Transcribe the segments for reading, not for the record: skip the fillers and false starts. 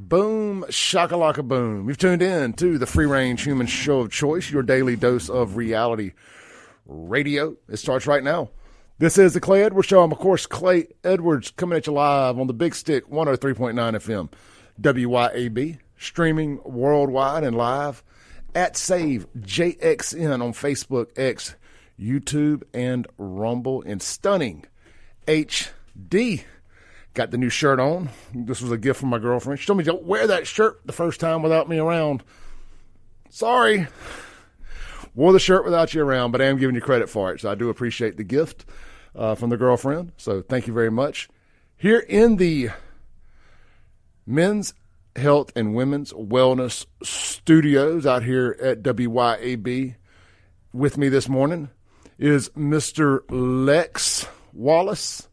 Boom, shakalaka boom. You've tuned in to the free-range human show of choice, your daily dose of reality radio. It starts right now. This is the Clay Edwards Show. I'm, of course, Clay Edwards, coming at you live on the Big Stick 103.9 FM, WYAB, streaming worldwide and live at Save JXN on Facebook, X, YouTube, and Rumble in stunning HD. Got the new shirt on. This was a gift from my girlfriend. She told me, don't wear that shirt the first time without me around. Sorry. Wore the shirt without you around, but I am giving you credit for it. So I do appreciate the gift from the girlfriend. So thank you very much. Here in the Men's Health and Women's Wellness Studios out here at WYAB, with me this morning is Mr. Lex Wallace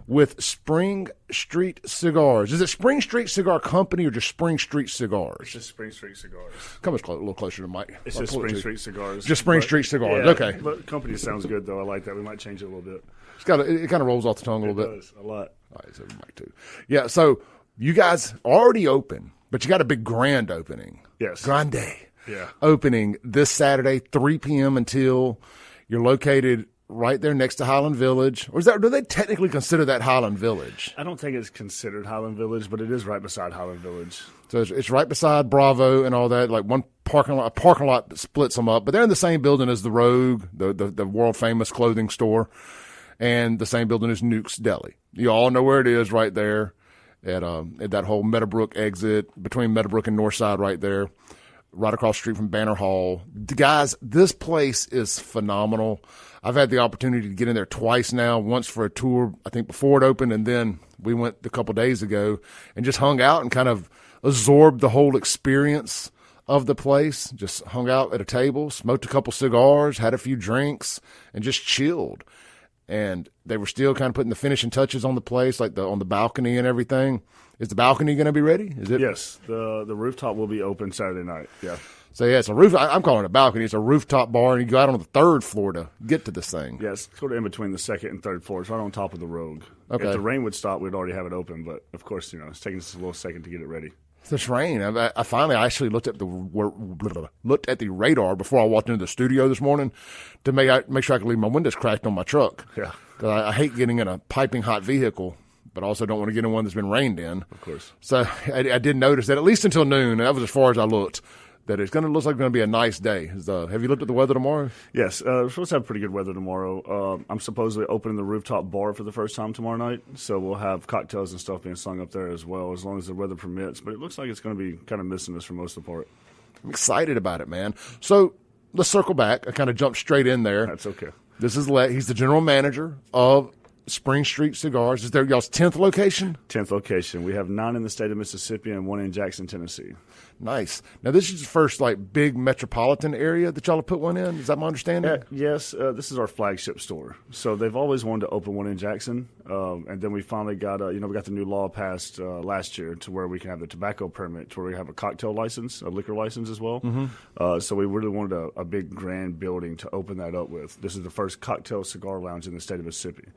with Spring Street Cigars. Is it Spring Street Cigar Company or just Spring Street Cigars? It's just Spring Street Cigars. Come a little closer to Mike. It's just Spring Street Cigars. Just Spring Street Cigars. Yeah, okay. But company sounds good, though. I like that. We might change it a little bit. It kind of rolls off the tongue a little bit. It does, a lot. All right, so Mike too. Yeah, so you guys already open, but you got a big grand opening. Yes. Grande. Yeah. Opening this Saturday, 3 p.m. until you're located right there next to Highland Village. Or do they technically consider that Highland Village? I don't think it's considered Highland Village, but it is right beside Highland Village. So it's right beside Bravo and all that. Like one parking lot splits them up, but they're in the same building as the Rogue, the world famous clothing store, and the same building as Nuke's Deli. You all know where it is, right there at that whole Meadowbrook exit between Meadowbrook and Northside, right there, right across the street from Banner Hall. Guys, this place is phenomenal. I've had the opportunity to get in there twice now, once for a tour, I think before it opened, and then we went a couple days ago and just hung out and kind of absorbed the whole experience of the place. Just hung out at a table, smoked a couple cigars, had a few drinks, and just chilled. And they were still kind of putting the finishing touches on the place, like on the balcony and everything. Is the balcony going to be ready? Is it? Yes, the rooftop will be open Saturday night. Yeah. So, yeah, it's a roof. I'm calling it a balcony. It's a rooftop bar, and you go out on the third floor to get to this thing. Yeah, it's sort of in between the second and third floor. It's right on top of the Rogue. Okay. If the rain would stop, we'd already have it open. But, of course, it's taking us a little second to get it ready. This rain. I finally actually looked at the radar before I walked into the studio this morning to make sure I could leave my windows cracked on my truck. Yeah. Because I hate getting in a piping hot vehicle, but also don't want to get in one that's been rained in. Of course. So I did notice that at least until noon, and that was as far as I looked, that it's going to look like it's going to be a nice day. Have you looked at the weather tomorrow? Yes. We're supposed to have pretty good weather tomorrow. I'm supposedly opening the rooftop bar for the first time tomorrow night, so we'll have cocktails and stuff being slung up there as well, as long as the weather permits. But it looks like it's going to be kind of missing us for most of the part. I'm excited about it, man. So let's circle back. I kind of jumped straight in there. That's okay. This is he's the general manager of Spring Street Cigars. Is there y'all's 10th location? 10th location. We have 9 in the state of Mississippi and 1 in Jackson, Tennessee. Nice. Now, this is the first big metropolitan area that y'all have put one in. Is that my understanding? Yes. This is our flagship store. So they've always wanted to open one in Jackson, and then we finally got we got the new law passed last year to where we can have the tobacco permit, to where we have a cocktail license, a liquor license as well. Mm-hmm. So we really wanted a big grand building to open that up with. This is the first cocktail cigar lounge in the state of Mississippi.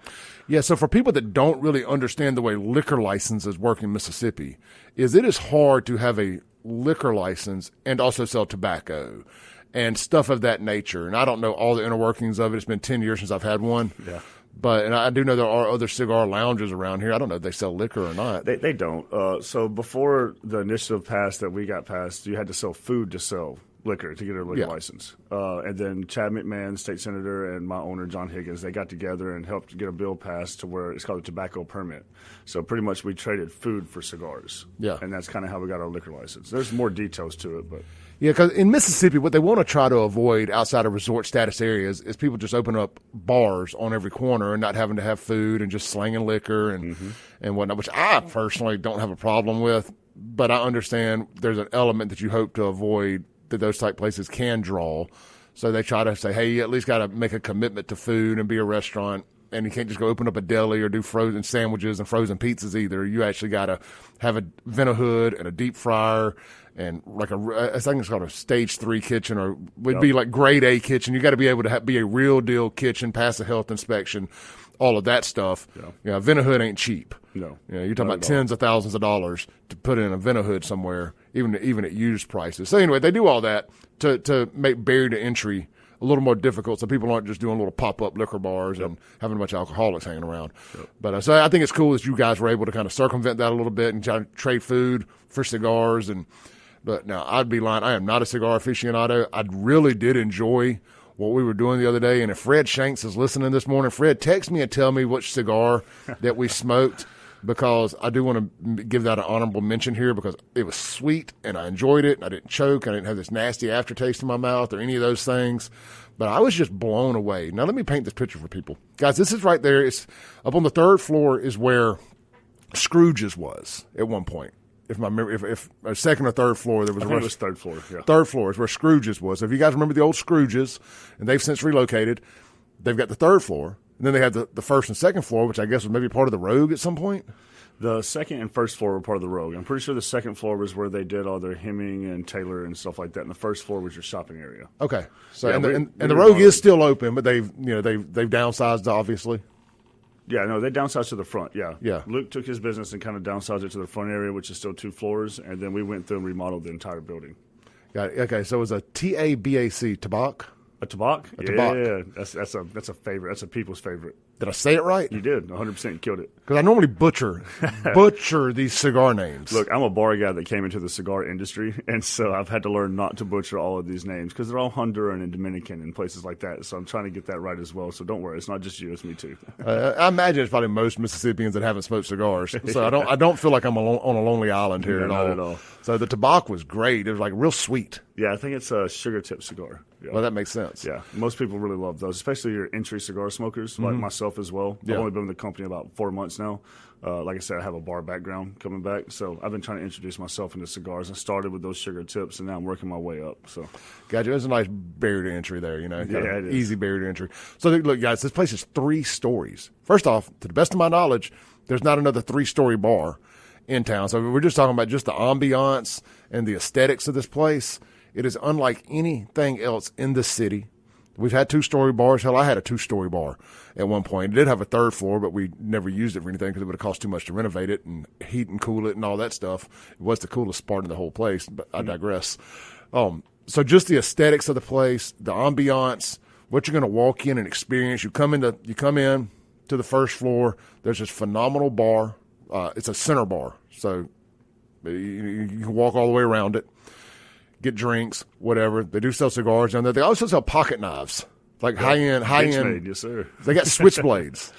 Yeah. So for people that don't really understand the way liquor licenses work in Mississippi, it is hard to have a liquor license and also sell tobacco and stuff of that nature. And I don't know all the inner workings of it. It's been 10 years since I've had one. Yeah. And I do know there are other cigar lounges around here. I don't know if they sell liquor or not. They don't. So before the initiative passed that we got passed, you had to sell food to sell liquor to get a liquor license. And then Chad McMahon, state senator, and my owner, John Higgins, they got together and helped get a bill passed to where it's called a tobacco permit. So pretty much we traded food for cigars. Yeah. And that's kind of how we got our liquor license. There's more details to it, but... Yeah, because in Mississippi, what they want to try to avoid outside of resort status areas is people just open up bars on every corner and not having to have food and just slanging liquor and whatnot, which I personally don't have a problem with. But I understand there's an element that you hope to avoid that those type places can draw. So they try to say, hey, you at least got to make a commitment to food and be a restaurant. And you can't just go open up a deli or do frozen sandwiches and frozen pizzas either. You actually got to have a vent hood and a deep fryer and I think it's called a stage 3 kitchen, or would be like grade A kitchen. You got to be able to be a real deal kitchen, pass a health inspection, all of that stuff. Yeah. You know, Vent-A-Hood ain't cheap. No. You know, you're talking about tens of thousands of dollars to put in a Vent-A-Hood somewhere, even at used prices. So anyway, they do all that to make barrier to entry a little more difficult, so people aren't just doing little pop-up liquor bars and having a bunch of alcoholics hanging around. But so I think it's cool that you guys were able to kind of circumvent that a little bit and try to trade food for cigars. But now, I'd be lying. I am not a cigar aficionado. I really did enjoy what we were doing the other day. And if Fred Shanks is listening this morning, Fred, text me and tell me which cigar that we smoked, because I do want to give that an honorable mention here, because it was sweet and I enjoyed it. I didn't choke. I didn't have this nasty aftertaste in my mouth or any of those things. But I was just blown away. Now, let me paint this picture for people. Guys, this is right there. It's up on the third floor is where Scrooge's was at one point. If my memory, if a second or third floor, there was I think it was third floor. Yeah. Third floor is where Scrooge's was. So if you guys remember the old Scrooge's, and they've since relocated, they've got the third floor. And then they had the first and second floor, which I guess was maybe part of the Rogue at some point. The second and first floor were part of the Rogue. I'm pretty sure the second floor was where they did all their hemming and tailor and stuff like that. And the first floor was your shopping area. Okay. So and the Rogue is still open, but they've downsized, obviously. Yeah, no, they downsized to the front, yeah. Yeah. Luke took his business and kind of downsized it to the front area, which is still 2 floors, and then we went through and remodeled the entire building. Got it. Okay, so it was a TABAC, Tabac? A Tabac? Tabac. Yeah, that's a favorite. That's a people's favorite. Did I say it right? You did, 100% killed it. Because I normally butcher these cigar names. Look, I'm a bar guy that came into the cigar industry, and so I've had to learn not to butcher all of these names, because they're all Honduran and Dominican and places like that, so I'm trying to get that right as well, so don't worry, it's not just you, it's me too. I imagine it's probably most Mississippians that haven't smoked cigars, so I don't feel like I'm on a lonely island here at all. Not at all. So the Tabac was great. It was like real sweet. Yeah, I think it's a sugar tip cigar. Yeah. Well, that makes sense. Yeah, most people really love those, especially your entry cigar smokers, like myself as well. Yeah. I've only been in the company about 4 months now. Like I said, I have a bar background coming back, so I've been trying to introduce myself into cigars. I started with those sugar tips, and now I'm working my way up. So, gotcha. There's a nice barrier to entry there, you know. Yeah, it is. Easy barrier to entry. So, look, guys, this place is 3 stories. First off, to the best of my knowledge, there's not another 3-story bar in town. So we're just talking about just the ambiance and the aesthetics of this place. It is unlike anything else in the city. We've had 2-story bars. Hell, I had a 2-story bar at one point. It did have a third floor, but we never used it for anything because it would have cost too much to renovate it and heat and cool it and all that stuff. It was the coolest part of the whole place, but I digress. So just the aesthetics of the place, the ambiance, what you're going to walk in and experience. You come in to the first floor. There's this phenomenal bar. It's a center bar, so you can walk all the way around it. Get drinks, whatever. They do sell cigars down there. They also sell pocket knives, like high end. Yes, sir. They got switchblades,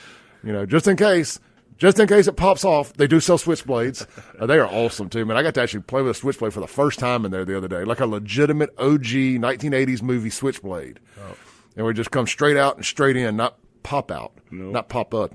just in case it pops off. They do sell switchblades. They are awesome too, man. I got to actually play with a switchblade for the first time in there the other day, like a legitimate OG 1980s movie switchblade. Oh. And we just come straight out and straight in, not pop out, not pop up,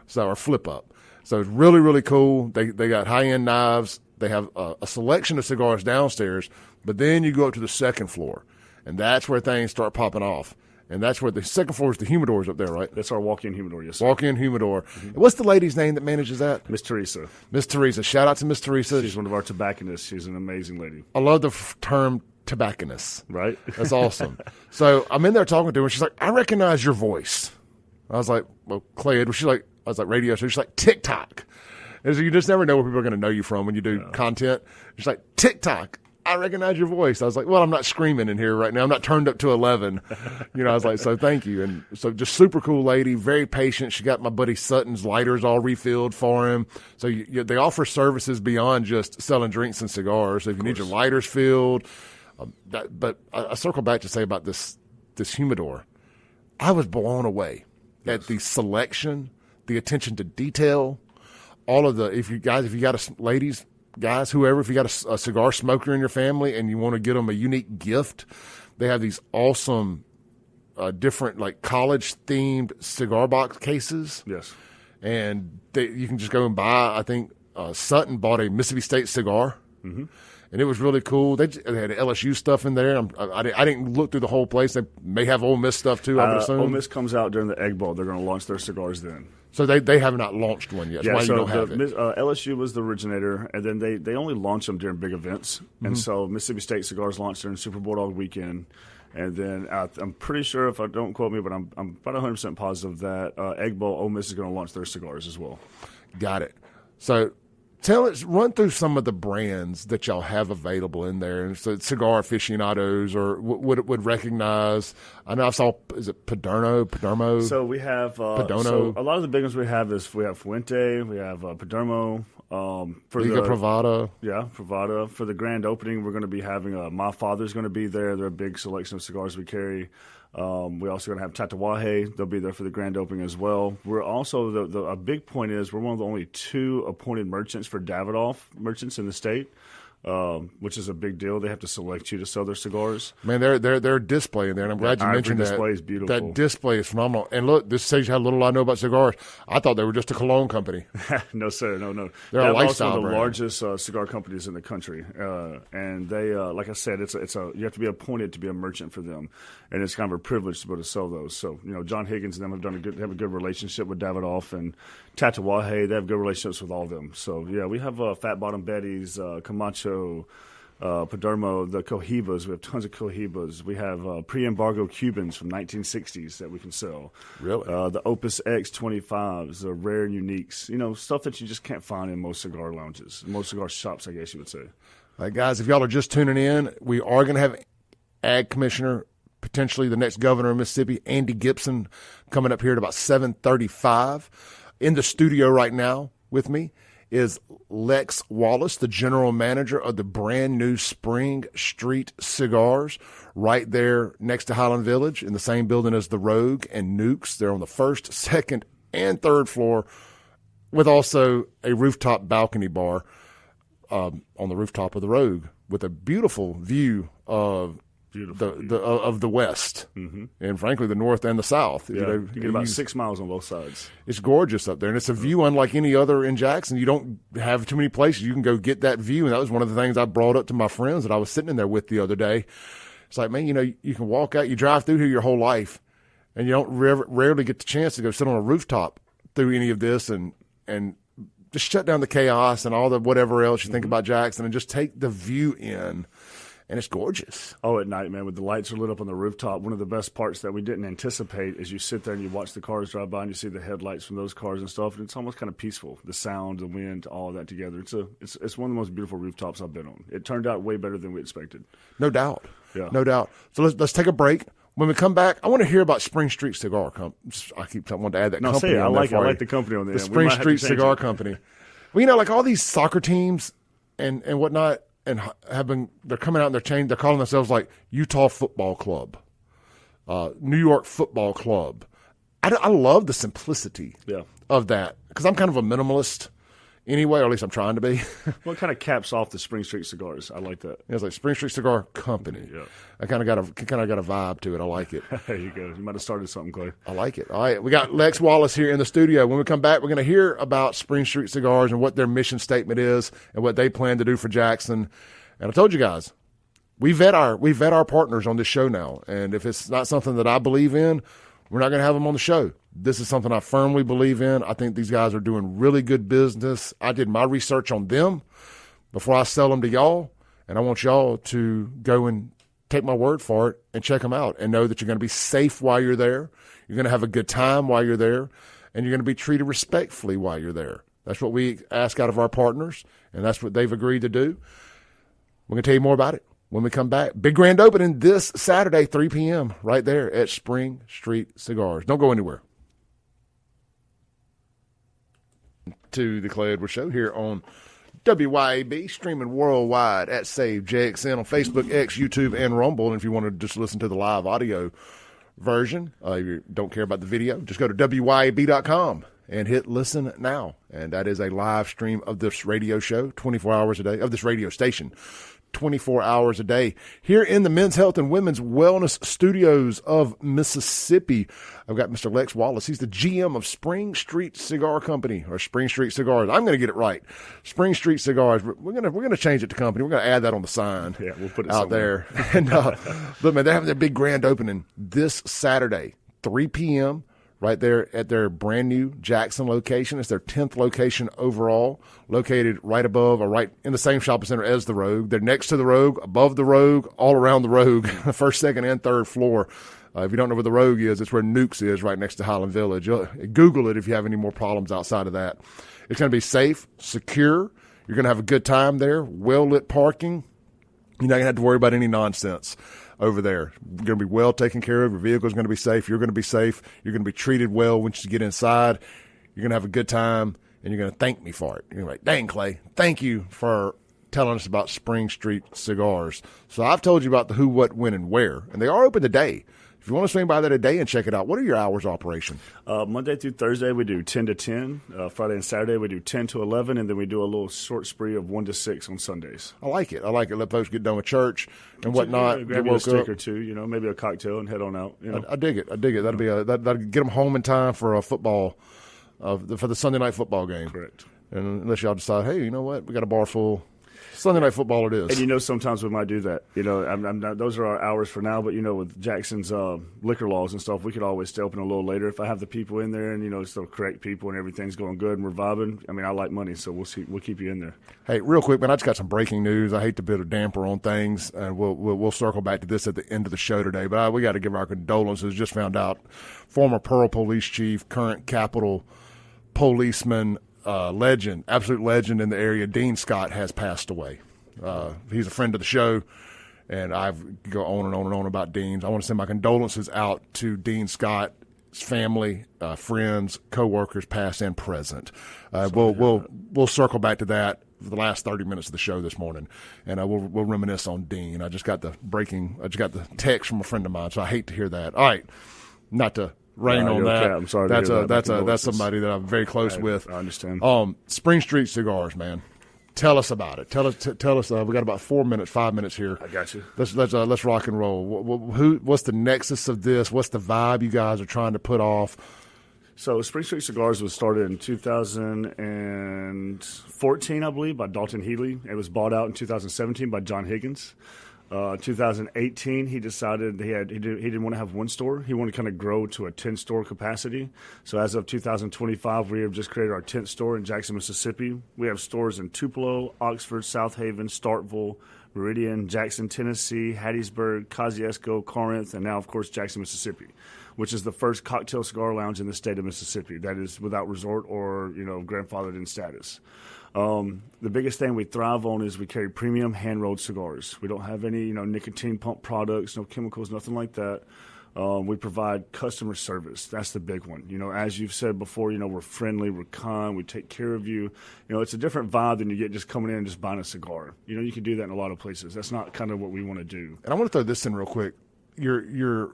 so or flip up. So it's really, really cool. They got high end knives. They have a selection of cigars downstairs, but then you go up to the second floor, and that's where things start popping off. And that's where the second floor is the humidors up there, right? That's our walk-in humidor, yes, sir. Walk-in humidor. Mm-hmm. What's the lady's name that manages that? Miss Teresa. Miss Teresa. Shout out to Miss Teresa. She's one of our tobacconists. She's an amazing lady. I love the term tobacconist. Right? That's awesome. So I'm in there talking to her, and she's like, I recognize your voice. I was like, well, Clay, I was like, radio. So she's like, TikTok. And so you just never know where people are going to know you from when you do content. She's like, TikTok, I recognize your voice. I was like, well, I'm not screaming in here right now. I'm not turned up to 11. I was like, so thank you. And so just super cool lady, very patient. She got my buddy Sutton's lighters all refilled for him. So they offer services beyond just selling drinks and cigars. So if you need your lighters filled. But I circle back to say about this humidor. I was blown away at the selection, the attention to detail. All of if you got ladies, guys, whoever, if you got a cigar smoker in your family and you want to get them a unique gift, they have these awesome, different like college themed cigar box cases. Yes. And you can just go and buy, I think Sutton bought a Mississippi State cigar. Mm-hmm. And it was really cool. They had LSU stuff in there. I didn't look through the whole place. They may have Ole Miss stuff too, I would assume. Ole Miss comes out during the Egg Bowl. They're going to launch their cigars then. So they have not launched one yet. That's why you don't have it. LSU was the originator, and then they only launch them during big events. Mm-hmm. And so Mississippi State Cigars launched during Super Bulldog weekend. And then I'm pretty sure, if I don't quote me, but I'm about 100% positive that Egg Bowl Ole Miss is going to launch their cigars as well. Got it. So run through some of the brands that y'all have available in there. And so cigar aficionados or would recognize. I know I saw, is it Padermo? So we have Padono. So a lot of the big ones we have Fuente, we have Padermo. Liga Privada. Yeah, Privada. For the grand opening, we're going to be having My Father's going to be there. They're a big selection of cigars we carry. We're also going to have Tatuaje. They'll be there for the grand opening as well. We're also, a big point is we're one of the only 2 appointed merchants for Davidoff merchants in the state. Which is a big deal. They have to select you to sell their cigars. Man, they're displaying there, and I'm glad you mentioned that. The display is beautiful. That display is phenomenal. And look, this shows you how little I know about cigars. I thought they were just a cologne company. No, sir. No. They're a lifestyle one of the brand. largest cigar companies in the country, and they, like I said, you have to be appointed to be a merchant for them, and it's kind of a privilege to be able to sell those. So, John Higgins and them have a good relationship with Davidoff, and Tatuaje, they have good relationships with all of them. So, yeah, we have Fat Bottom Betty's, Camacho, Padermo, the Cohibas. We have tons of Cohibas. We have pre-embargo Cubans from 1960s that we can sell. Really? The Opus X 25s, the rare and uniques. Stuff that you just can't find in most cigar lounges, most cigar shops, I guess you would say. All right, guys, if y'all are just tuning in, we are going to have Ag Commissioner, potentially the next governor of Mississippi, Andy Gipson, coming up here at about 7:35. In the studio right now with me is Lex Wallace, the general manager of the brand new Spring Street Cigars, right there next to Highland Village in the same building as the Rogue and Nukes. They're on the 1st, 2nd, and 3rd floor, with also a rooftop balcony bar on the rooftop of the Rogue with a beautiful view of the West, and frankly the North and the South. Yeah, you get about 6 miles on both sides. It's gorgeous up there, and it's a view unlike any other in Jackson. You don't have too many places you can go get that view, and that was one of the things I brought up to my friends that I was sitting in there with the other day. It's like, man, you can walk out, you drive through here your whole life, and you don't rarely get the chance to go sit on a rooftop through any of this and just shut down the chaos and all the whatever else you think about Jackson and just take the view in. And it's gorgeous. Oh, at night, man, with the lights are lit up on the rooftop. One of the best parts that we didn't anticipate is you sit there and you watch the cars drive by and you see the headlights from those cars and stuff. And it's almost kind of peaceful. The sound, the wind, all of that together. It's one of the most beautiful rooftops I've been on. It turned out way better than we expected. No doubt. Yeah. No doubt. So let's take a break. When we come back, I want to hear about Spring Street Cigar Company. I keep wanting to add that company. I like the company on there. The Spring Street Cigar Company. Well, like all these soccer teams and whatnot, and they're coming out and they're calling themselves like Utah Football Club, New York Football Club. I love the simplicity of that because I'm kind of a minimalist anyway, or at least I'm trying to be. Well, it kind of caps off the Spring Street Cigars. I like that. It's like Spring Street Cigar Company. Yeah, I kind of got a vibe to it. I like it. There you go. You might have started something, Clay. I like it. All right, we got Lex Wallace here in the studio. When we come back, we're going to hear about Spring Street Cigars and what their mission statement is and what they plan to do for Jackson. And I told you guys, we vet our partners on this show now. And if it's not something that I believe in, we're not going to have them on the show. This is something I firmly believe in. I think these guys are doing really good business. I did my research on them before I sell them to y'all, and I want y'all to go and take my word for it and check them out and know that you're going to be safe while you're there. You're going to have a good time while you're there, and you're going to be treated respectfully while you're there. That's what we ask out of our partners, and that's what they've agreed to do. We're going to tell you more about it when we come back. Big grand opening this Saturday, 3 p.m., right there at Spring Street Cigars. Don't go anywhere. To the Clay Edwards Show here on WYAB, streaming worldwide at Save JXN on Facebook, X, YouTube, and Rumble. And if you want to just listen to the live audio version, if you don't care about the video, just go to WYAB.com and hit listen now. And that is a live stream of this radio show, 24 hours a day, of this radio station, 24 hours a day. Here in the Men's Health and Women's Wellness Studios of Mississippi, I've got Mr. Lex Wallace. He's the GM of Spring Street Cigar Company, or Spring Street Cigars. I'm going to get it right. Spring Street Cigars. We're going to change it to company. We're going to add that on the sign. Yeah, we'll put it out somewhere there. And look, man, they're having their big grand opening this Saturday, 3 p.m., right there at their brand new Jackson location. It's their 10th location overall, located right above or right in the same shopping center as the Rogue. They're next to the Rogue, above the Rogue, all around the Rogue, first, second, and third floor. If you don't know where the Rogue is, it's where Nukes is, right next to Highland Village. Google it if you have any more problems outside of that. It's going to be safe, secure. You're going to have a good time there, well-lit parking. You're not going to have to worry about any nonsense over there. You're going to be well taken care of. Your vehicle's going to be safe. You're going to be safe. You're going to be treated well once you get inside. You're going to have a good time, and you're going to thank me for it. You're going to be like, dang, Clay, thank you for telling us about Spring Street Cigars. So I've told you about the who, what, when, and where, and they are open today. If you want to swing by there today and check it out, what are your hours of operation? Monday through Thursday, we do 10 to 10. Friday and Saturday, we do 10 to 11, and then we do a little short spree of 1 to 6 on Sundays. I like it. Let folks get done with church and whatnot. Yeah, grab you a stick or two, maybe a cocktail, and head on out. I dig it. That'll get them home in time for a football, for the Sunday night football game. Correct. And unless y'all decide, hey, you know what, we got a bar full. Sunday night football it is. And sometimes we might do that. I'm not, those are our hours for now, but with Jackson's liquor laws and stuff, we could always stay open a little later if I have the people in there and it's the correct people and everything's going good and we're vibing. I like money, so we'll keep you in there. Hey, real quick, man, I just got some breaking news. I hate to put a damper on things, and we'll circle back to this at the end of the show today. But we got to give our condolences. Just found out, former Pearl Police Chief, current Capitol policeman. Legend, absolute legend in the area, Dean Scott, has passed away. He's a friend of the show, and I go on and on and on about Dean's. I want to send my condolences out to Dean Scott's family, friends, co-workers, past and present. We'll circle back to that for the last 30 minutes of the show this morning, and we'll reminisce on Dean. I just got the text from a friend of mine, so I hate to hear that. All right, not to rain on that. Okay. I'm sorry. That's somebody that I'm very close with. I understand. Spring Street Cigars, man. Tell us about it. Tell us. We got about 5 minutes here. I got you. Let's rock and roll. What's the nexus of this? What's the vibe you guys are trying to put off? So Spring Street Cigars was started in 2014, I believe, by Dalton Healy. It was bought out in 2017 by John Higgins. 2018, he decided he didn't want to have one store. He wanted to kind of grow to a 10-store capacity. So as of 2025, we have just created our 10th store in Jackson, Mississippi. We have stores in Tupelo, Oxford, South Haven, Starkville, Meridian, Jackson, Tennessee, Hattiesburg, Kosciuszko, Corinth, and now, of course, Jackson, Mississippi, which is the first cocktail cigar lounge in the state of Mississippi that is without resort or grandfathered in status. The biggest thing we thrive on is we carry premium hand-rolled cigars. We don't have any, nicotine pump products, no chemicals, nothing like that. We provide customer service. That's the big one. As you've said before, we're friendly, we're kind, we take care of you. It's a different vibe than you get just coming in and just buying a cigar. You can do that in a lot of places. That's not kind of what we want to do. And I want to throw this in real quick. Your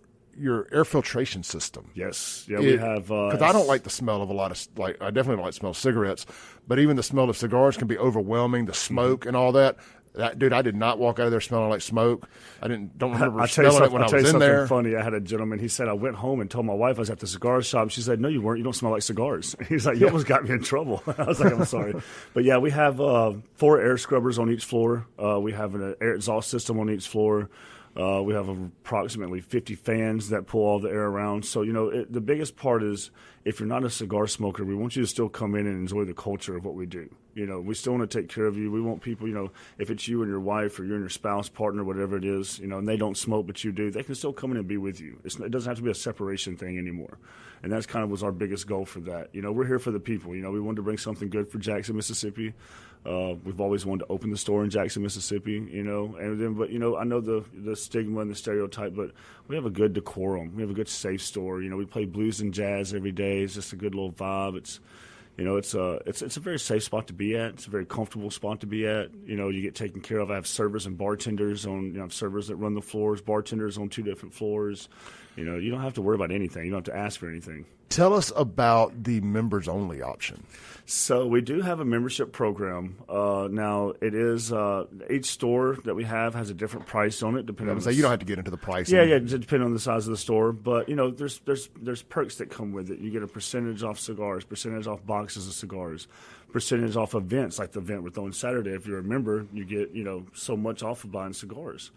air filtration system. Yes. Yeah, we have. Because I don't like the smell of a lot of, I definitely don't like the smell of cigarettes, but even the smell of cigars can be overwhelming, the smoke and all that. Dude, I did not walk out of there smelling like smoke. Don't remember smelling it when I was in there. Funny. I had a gentleman. He said I went home and told my wife I was at the cigar shop. She said, "No, you weren't. You don't smell like cigars." He's like, "You almost got me in trouble." I was like, "I'm sorry," but yeah, we have 4 air scrubbers on each floor. We have an air exhaust system on each floor. We have approximately 50 fans that pull all the air around. So, the biggest part is if you're not a cigar smoker, we want you to still come in and enjoy the culture of what we do. We still want to take care of you. We want people, if it's you and your wife or you and your spouse, partner, whatever it is, and they don't smoke but you do, they can still come in and be with you. It doesn't have to be a separation thing anymore. And that's kind of was our biggest goal for that. We're here for the people. We wanted to bring something good for Jackson, Mississippi. We've always wanted to open the store in Jackson, Mississippi, but I know the stigma and the stereotype, but we have a good decorum. We have a good safe store. We play blues and jazz every day. It's just a good little vibe. It's a very safe spot to be at. It's a very comfortable spot to be at. You get taken care of. I have servers and bartenders on. I have servers that run the floors, bartenders on 2 different floors. You don't have to worry about anything. You don't have to ask for anything. Tell us about the members-only option. So we do have a membership program. Now, it is each store that we have has a different price on it. Depending on you don't have to get into the pricing. Yeah, depending on the size of the store. But there's perks that come with it. You get a percentage off cigars, percentage off boxes of cigars, percentage off events like the event we're throwing Saturday. If you're a member, you get so much off of buying cigars.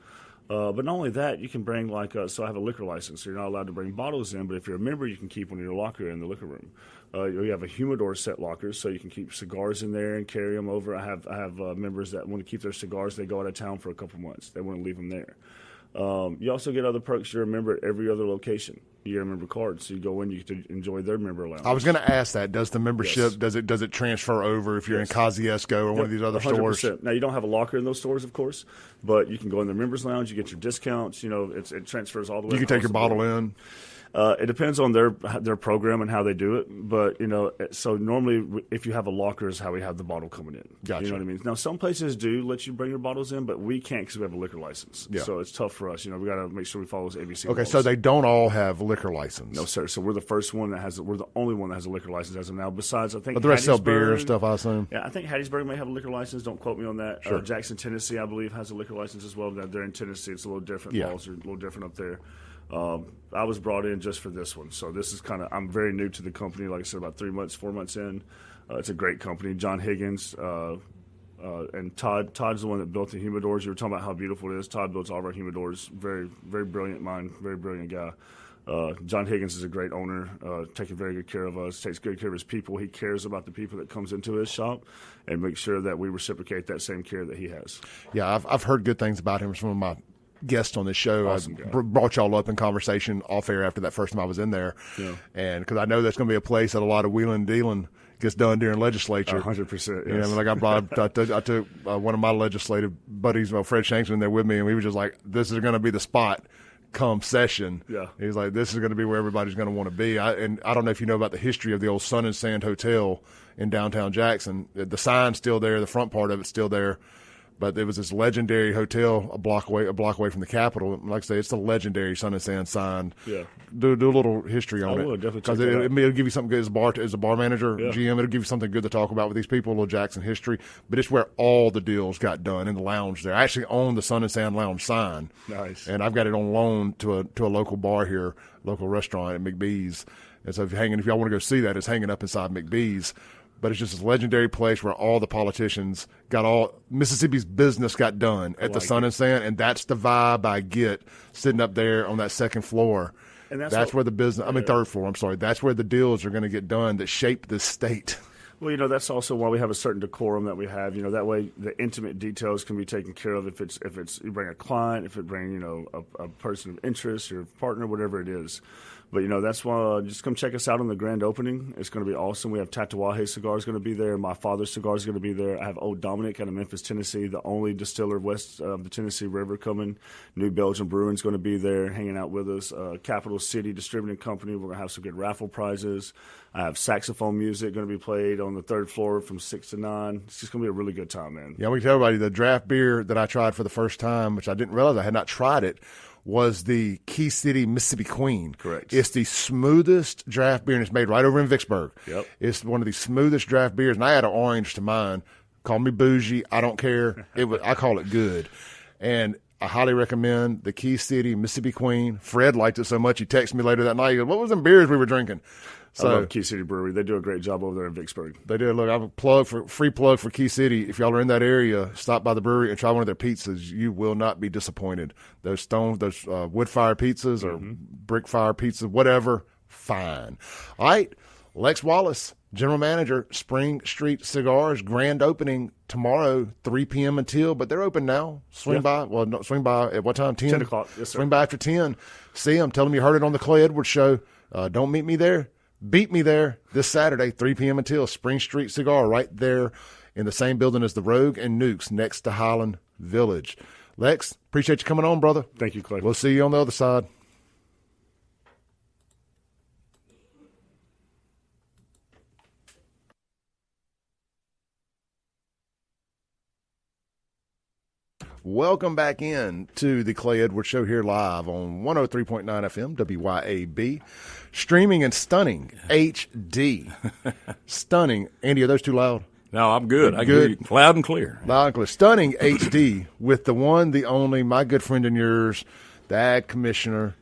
But not only that, you can bring so I have a liquor license, so you're not allowed to bring bottles in, but if you're a member, you can keep one in your locker in the liquor room. You have a humidor set lockers, so you can keep cigars in there and carry them over. I have members that want to keep their cigars. They go out of town for a couple months. They want to leave them there. You also get other perks. You're a member at every other location. You get a member card, so you go in, you get to enjoy their member lounge. I was going to ask that. Does the membership, does it transfer over if you're in Kosciuszko or one of these other 100%. stores? Now, you don't have a locker in those stores, of course, but you can go in the members lounge. You get your discounts. It transfers all the way. You can take your bottle in. It depends on their program and how they do it, but so normally if you have a locker is how we have the bottle coming in. Gotcha. You know what I mean? Now some places do let you bring your bottles in, but we can't because we have a liquor license. Yeah. So it's tough for us. We got to make sure we follow those ABC. Okay, laws. so they don't all have liquor license. No, sir. So we're the only one that has a liquor license as of now. Besides, I think, but the rest sell beer and stuff, I assume. Yeah, I think Hattiesburg may have a liquor license. Don't quote me on that. Sure. Jackson, Tennessee, I believe, has a liquor license as well. They're in Tennessee. It's a little different. Yeah. Laws are a little different up there. I was brought in just for this one. So this is I'm very new to the company. Like I said, about 4 months in. It's a great company. John Higgins and Todd's the one that built the humidors. You were talking about how beautiful it is. Todd builds all of our humidors. Very, very brilliant mind. Very brilliant guy. John Higgins is a great owner, taking very good care of us, takes good care of his people. He cares about the people that comes into his shop and makes sure that we reciprocate that same care that he has. Yeah, I've heard good things about him from some of my guest on this show. Awesome I brought y'all up in conversation off air after that first time I was in there. Yeah. And because I know that's going to be a place that a lot of wheeling and dealing gets done during legislature. 100%. Yes. Yes. Like I took one of my legislative buddies, Fred Shanks, in there with me, and we were just like, this is going to be the spot come session. Yeah. He's like, this is going to be where everybody's going to want to be. And I don't know if you know about the history of the old Sun and Sand Hotel in downtown Jackson. The sign's still there. The front part of it's still there. But there was this legendary hotel a block away from the Capitol. Like I say, it's the legendary Sun and Sand sign. Yeah. Do a little history on it. Definitely because check that out. it'll give you something good as a bar manager, Yeah. GM. It'll give you something good to talk about with these people, a little Jackson history. But it's where all the deals got done in the lounge there. I actually own the Sun and Sand Lounge sign. Nice. And I've got it on loan to a local bar here, local restaurant at McBee's. And so if y'all want to go see that, it's hanging up inside McBee's. But it's just this legendary place where all the politicians Mississippi's business got done at the Sun and Sand, and that's the vibe I get sitting up there on that second floor. And that's where the business, third floor, I'm sorry. That's where the deals are going to get done that shape this state. Well, that's also why we have a certain decorum that we have. That way the intimate details can be taken care of. If it's you bring a client, if it bring a person of interest, your partner, whatever it is. But that's why just come check us out on the grand opening. It's going to be awesome. We have Tatuaje Cigars going to be there. My Father's Cigars going to be there. I have Old Dominic out of Memphis, Tennessee, the only distiller west of the Tennessee River coming. New Belgium Brewing's going to be there, hanging out with us. Capital City Distributing Company. We're going to have some good raffle prizes. I have saxophone music going to be played on the third floor from 6 to 9. It's just going to be a really good time, man. Yeah, we can tell everybody the draft beer that I tried for the first time, which I didn't realize I had not tried it, was the Key City Mississippi Queen. Correct. It's the smoothest draft beer, and it's made right over in Vicksburg. Yep. It's one of the smoothest draft beers, and I had an orange to mine. Call me bougie. I don't care. I call it good. And I highly recommend the Key City Mississippi Queen. Fred liked it so much, he texted me later that night. He goes, what was them beers we were drinking? I love Key City Brewery. They do a great job over there in Vicksburg. They do. Look, I have a free plug for Key City. If y'all are in that area, stop by the brewery and try one of their pizzas. You will not be disappointed. Those wood fire pizzas or brick fire pizzas, whatever, fine. All right, Lex Wallace, General Manager, Spring Street Cigars, grand opening tomorrow, 3 p.m. until, but they're open now. Swing by at what time? 10 o'clock. Yes, sir. Swing by after 10. See them. Tell them you heard it on the Clay Edwards Show. Don't meet me there. Beat me there this Saturday, 3 p.m. until Spring Street Cigar, right there in the same building as the Rogue and Nukes next to Highland Village. Lex, appreciate you coming on, brother. Thank you, Clay. We'll see you on the other side. Welcome back in to the Clay Edwards Show here live on 103.9 FM, WYAB. Streaming and stunning HD. Stunning. Andy, are those too loud? No, I'm good. I hear you loud and clear. Loud and clear. Stunning HD with the one, the only, my good friend and yours, the Ag Commissioner,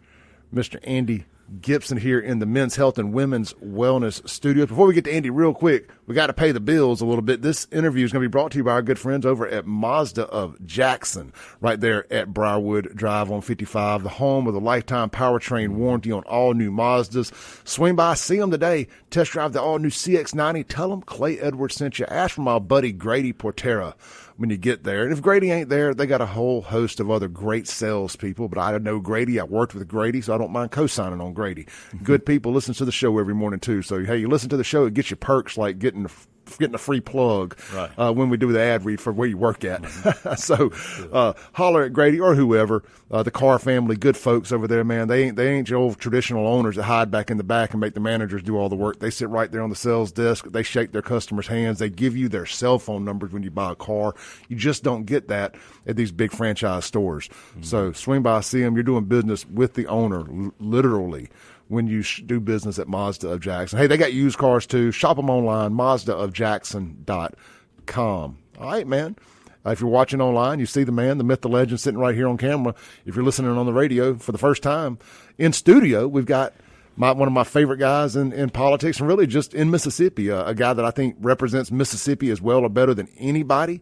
Mr. Andy Gipson here in the Men's Health and Women's Wellness Studios. Before we get to Andy, real quick, we got to pay the bills a little bit. This interview is going to be brought to you by our good friends over at Mazda of Jackson, right there at Briarwood Drive on 55, the home of the lifetime powertrain warranty on all new Mazdas. Swing by, see them today. Test drive the all new CX-90. Tell them Clay Edwards sent you. Ask for my buddy Grady Portera when you get there. And if Grady ain't there, they got a whole host of other great salespeople. But I know Grady. I worked with Grady, so I don't mind co-signing on Grady. Good people listen to the show every morning, too. So, hey, you listen to the show, it gets you perks like getting a free plug when we do the ad read for where you work at. So holler at Grady or whoever, the Carr family, good folks over there, man. They ain't your old traditional owners that hide back in the back and make the managers do all the work. They sit right there on the sales desk. They shake their customers' hands. They give you their cell phone numbers when you buy a car. You just don't get that at these big franchise stores. Mm-hmm. So swing by, see them. You're doing business with the owner, literally, when you do business at Mazda of Jackson. Hey, they got used cars too. Shop them online, mazdaofjackson.com. All right, man. If you're watching online, you see the man, the myth, the legend sitting right here on camera. If you're listening on the radio for the first time, in studio, we've got one of my favorite guys in politics and really just in Mississippi, a guy that I think represents Mississippi as well or better than anybody,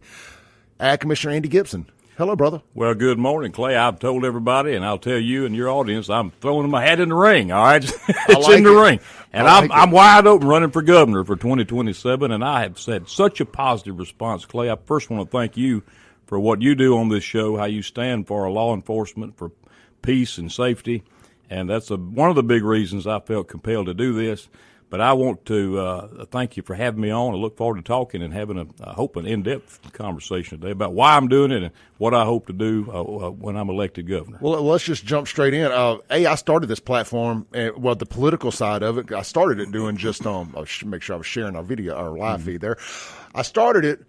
Ag Commissioner Andy Gipson. Hello, brother. Well, good morning, Clay. I've told everybody, and I'll tell you and your audience, I'm throwing my hat in the ring, all right? It's like in the ring. And I'm wide open running for governor for 2027, and I have said such a positive response, Clay. I first want to thank you for what you do on this show, how you stand for our law enforcement, for peace and safety, and that's one of the big reasons I felt compelled to do this. But I want to thank you for having me on. I look forward to talking and having, I hope, an in-depth conversation today about why I'm doing it and what I hope to do when I'm elected governor. Well, let's just jump straight in. I started this platform, the political side of it, I started it doing just I'll make sure I was sharing our video, our live feed there. I started it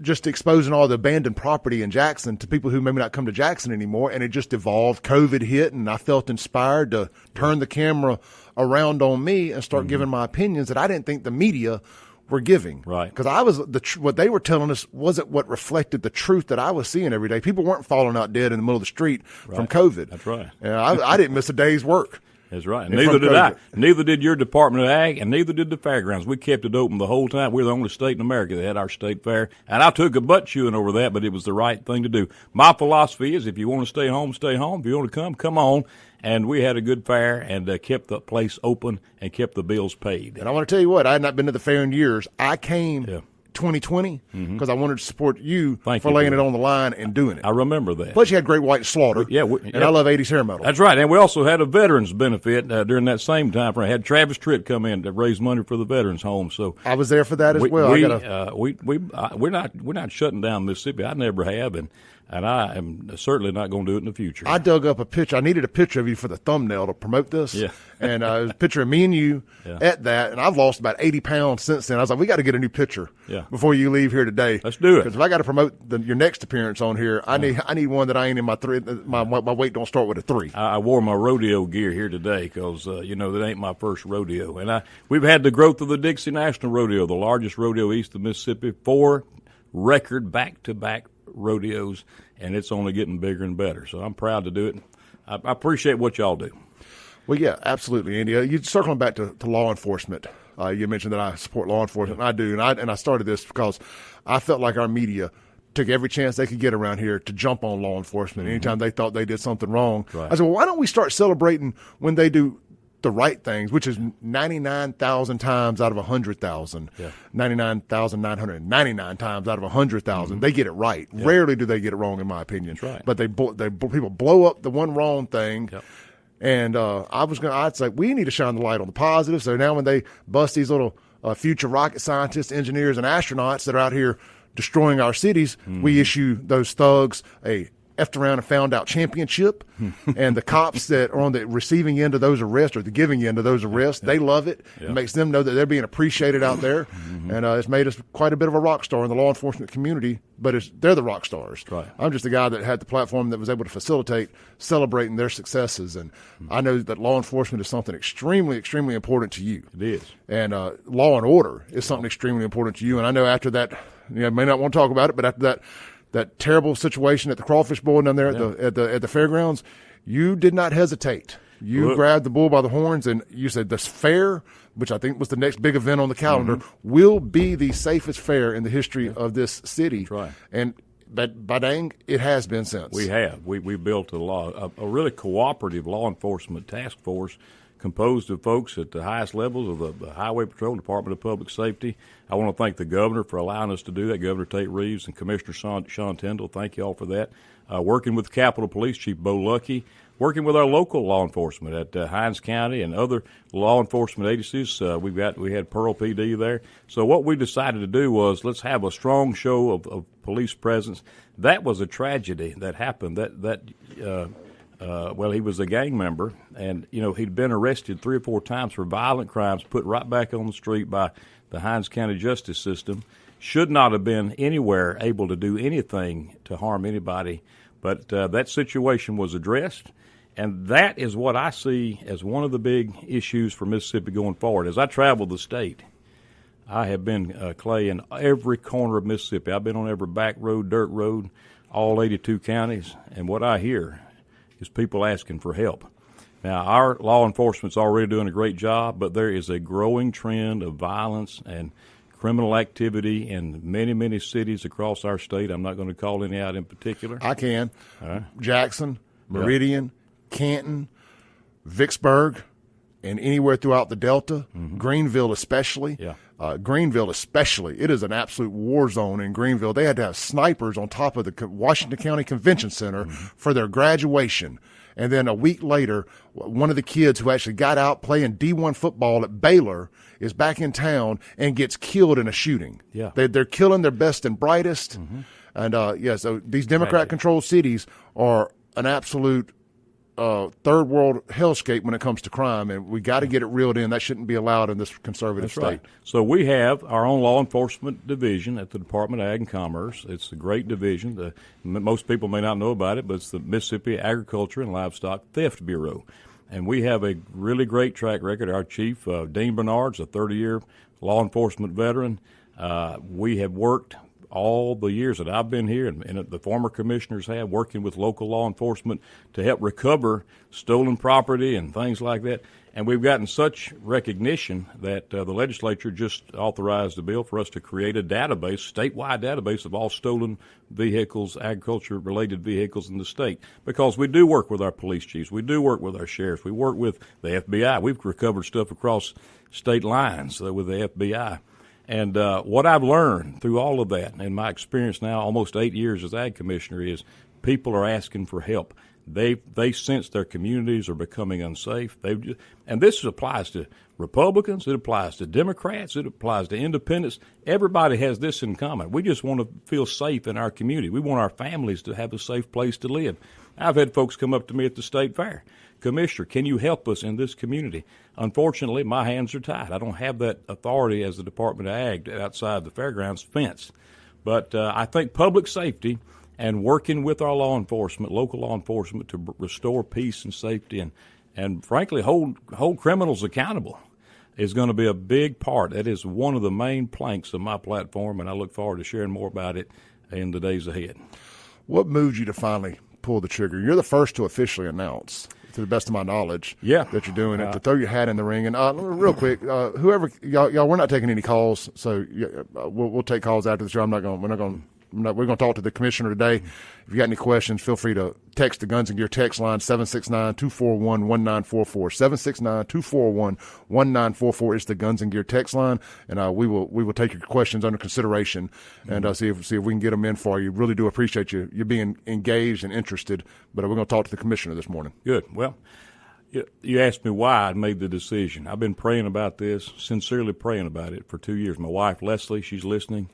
just exposing all the abandoned property in Jackson to people who maybe not come to Jackson anymore, and it just evolved. COVID hit, and I felt inspired to turn the camera around on me and start giving my opinions that I didn't think the media were giving. Right. Because what they were telling us wasn't what reflected the truth that I was seeing every day. People weren't falling out dead in the middle of the street from COVID. That's right. And I didn't miss a day's work. That's right. Neither did I. Neither did your Department of Ag, and neither did the fairgrounds. We kept it open the whole time. We're the only state in America that had our state fair, and I took a butt chewing over that, but it was the right thing to do. My philosophy is if you want to stay home, stay home. If you want to come on. And we had a good fair and kept the place open and kept the bills paid. And I want to tell you what, I had not been to the fair in years. I came 2020 because I wanted to support you for laying it on the line and doing it. I remember that. Plus, you had Great White Slaughter. And I love 80s hair metal. That's right. And we also had a veterans benefit during that same time frame. I had Travis Tritt come in to raise money for the veterans home. So I was there for that as well. We're not shutting down Mississippi. I never have, and I am certainly not going to do it in the future. I dug up a picture. I needed a picture of you for the thumbnail to promote this. Yeah. And it was a picture of me and you at that. And I've lost about 80 pounds since then. I was like, we got to get a new picture before you leave here today. Let's do it. Because if I got to promote your next appearance on here, I need one that I ain't in my three. My weight don't start with a 3. I wore my rodeo gear here today because, that ain't my first rodeo. And we've had the growth of the Dixie National Rodeo, the largest rodeo east of Mississippi, 4 record back-to-back rodeos, and it's only getting bigger and better. So I'm proud to do it. I appreciate what y'all do. Well, yeah, absolutely, Andy. You circling back to law enforcement. You mentioned that I support law enforcement, and I do. And I started this because I felt like our media took every chance they could get around here to jump on law enforcement anytime they thought they did something wrong. Right. I said, well, why don't we start celebrating when they do the right things, which is 99,000 times out of 100,000, 99,999 times out of 100,000, they get it right. Yep. Rarely do they get it wrong, in my opinion. That's right. But people blow up the one wrong thing. Yep. And I'd say we need to shine the light on the positive. So now when they bust these little future rocket scientists, engineers, and astronauts that are out here destroying our cities, we issue those thugs a effed around and found out championship. And the cops that are on the receiving end of those arrests or the giving end of those arrests, they love it. It makes them know that they're being appreciated out there. And it's made us quite a bit of a rock star in the law enforcement community, but they're the rock stars. Right. I'm just the guy that had the platform that was able to facilitate celebrating their successes. And I know that law enforcement is something extremely, extremely important to you. It is. And law and order is something extremely important to you. And I know after that, you may not want to talk about it, but after that terrible situation at the Crawfish Bowl down there at the fairgrounds, you did not hesitate. You grabbed the bull by the horns, and you said this fair, which I think was the next big event on the calendar, will be the safest fair in the history of this city. That's right. And by dang, it has been since. We have. We built a really cooperative law enforcement task force composed of folks at the highest levels of the Highway Patrol, Department of Public Safety. I want to thank the governor for allowing us to do that, Governor Tate Reeves and Commissioner Sean Tyndall. Thank you all for that. Working with Capitol Police Chief Bo Luckey, working with our local law enforcement at Hinds County and other law enforcement agencies. We had Pearl PD there. So what we decided to do was let's have a strong show of police presence. That was a tragedy that happened. Well, he was a gang member, and he'd been arrested 3 or 4 times for violent crimes, put right back on the street by the Hinds County justice system. Should not have been anywhere able to do anything to harm anybody, but that situation was addressed, and that is what I see as one of the big issues for Mississippi going forward. As I travel the state, I have been, Clay, in every corner of Mississippi. I've been on every back road, dirt road, all 82 counties, and what I hear is people asking for help. Now, our law enforcement's already doing a great job, but there is a growing trend of violence and criminal activity in many, many cities across our state. I'm not going to call any out in particular. I can. Jackson, Meridian, Canton, Vicksburg, and anywhere throughout the Delta, Greenville especially. Greenville especially. It is an absolute war zone in Greenville. They had to have snipers on top of the Washington County Convention Center for their graduation. And then a week later, one of the kids who actually got out playing D1 football at Baylor is back in town and gets killed in a shooting. Yeah. They're killing their best and brightest. And, so these Democrat-controlled cities are an absolute third world hellscape when it comes to crime, and we got to get it reeled in. That shouldn't be allowed in this conservative state. Right. So we have our own law enforcement division at the Department of Ag and Commerce. It's a great division. Most people may not know about it, but it's the Mississippi Agriculture and Livestock Theft Bureau. And we have a really great track record. Our chief, Dean Bernard's a 30-year law enforcement veteran. We have worked all the years that I've been here, and the former commissioners have, working with local law enforcement to help recover stolen property and things like that. And we've gotten such recognition that the legislature just authorized a bill for us to create a database, statewide database of all stolen vehicles, agriculture-related vehicles in the state, because we do work with our police chiefs. We do work with our sheriffs. We work with the FBI. We've recovered stuff across state lines with the FBI. And what I've learned through all of that, and my experience now, almost 8 years as ag commissioner, is people are asking for help. They sense their communities are becoming unsafe. And this applies to Republicans. It applies to Democrats. It applies to independents. Everybody has this in common. We just want to feel safe in our community. We want our families to have a safe place to live. I've had folks come up to me at the state fair. Commissioner, can you help us in this community? Unfortunately, my hands are tied. I don't have that authority as the Department of Ag outside the fairgrounds fence. But I think public safety and working with our law enforcement, local law enforcement, to restore peace and safety and frankly, hold criminals accountable is going to be a big part. That is one of the main planks of my platform, and I look forward to sharing more about it in the days ahead. What moved you to finally pull the trigger? You're the first to officially announce, to the best of my knowledge, that you're doing it, to throw your hat in the ring. And real quick, whoever y'all, we're not taking any calls, so we'll take calls after the show. We're going to talk to the commissioner today. If you got any questions, feel free to text the Guns and Gear text line 769-241-1944. 769-241-1944 is the Guns and Gear text line, and we will take your questions under consideration and see if we can get them in for you. Really do appreciate you being engaged and interested. But we're going to talk to the commissioner this morning. Good. Well, you asked me why I made the decision. I've been praying about this, sincerely praying about it for 2 years. My wife, Leslie, she's listening.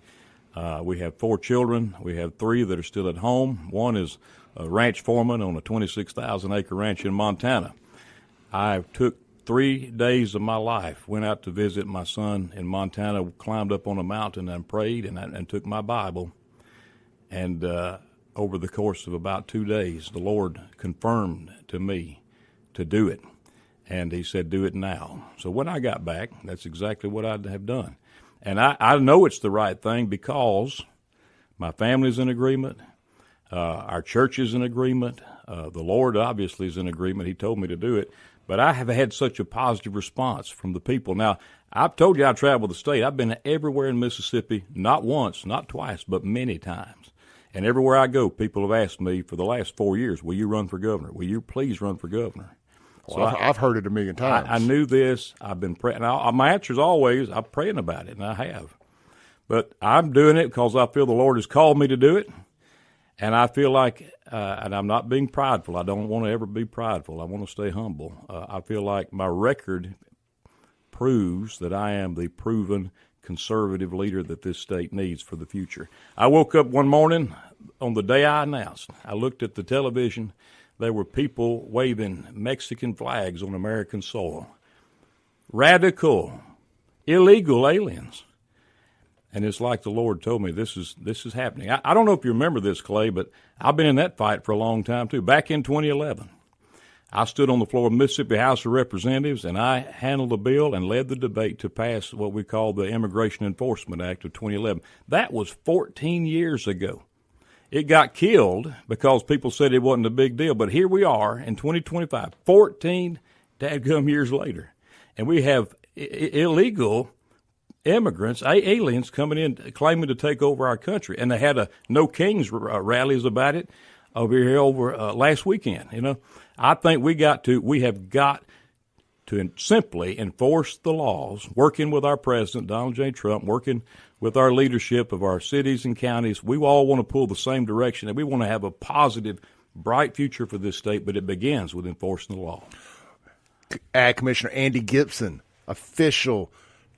We have 4 children. We have 3 that are still at home. One is a ranch foreman on a 26,000-acre ranch in Montana. I took 3 days of my life, went out to visit my son in Montana, climbed up on a mountain and prayed and took my Bible. And over the course of about 2 days, the Lord confirmed to me to do it. And he said, do it now. So when I got back, that's exactly what I'd have done. And I know it's the right thing because my family's in agreement, our church is in agreement, the Lord obviously is in agreement. He told me to do it. But I have had such a positive response from the people. Now, I've told you I travel the state. I've been everywhere in Mississippi, not once, not twice, but many times. And everywhere I go, people have asked me for the last 4 years, will you run for governor? Will you please run for governor? Well, so I've heard it a million times. I knew this. I've been praying. My answer is always, I'm praying about it, and I have. But I'm doing it because I feel the Lord has called me to do it. And I feel like, and I'm not being prideful. I don't want to ever be prideful. I want to stay humble. I feel like my record proves that I am the proven conservative leader that this state needs for the future. I woke up one morning on the day I announced. I looked at the television. There were people waving Mexican flags on American soil. Radical, illegal aliens. And it's like the Lord told me, this is happening. I don't know if you remember this, Clay, but I've been in that fight for a long time, too. Back in 2011, I stood on the floor of Mississippi House of Representatives, and I handled the bill and led the debate to pass what we call the Immigration Enforcement Act of 2011. That was 14 years ago. It got killed because people said it wasn't a big deal, but here we are in 2025, 14 dadgum years later, and we have illegal immigrants, aliens coming in claiming to take over our country, and they had a No Kings rallies about it over here last weekend. You know, I think we have got to simply enforce the laws, working with our president Donald J. Trump, working with our leadership of our cities and counties. We all want to pull the same direction, and we want to have a positive, bright future for this state. But it begins with enforcing the law. Ag Commissioner Andy Gipson, official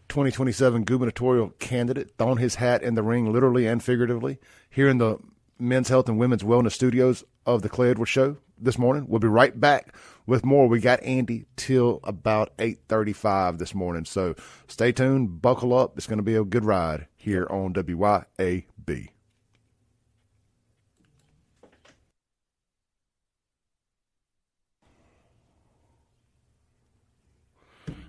2027 gubernatorial candidate, throwing his hat in the ring, literally and figuratively, here in the Men's Health and Women's Wellness Studios of the Clay Edwards Show this morning. We'll be right back with more. We got Andy till about 8:35 this morning, so stay tuned, buckle up. It's going to be a good ride here on WYAB.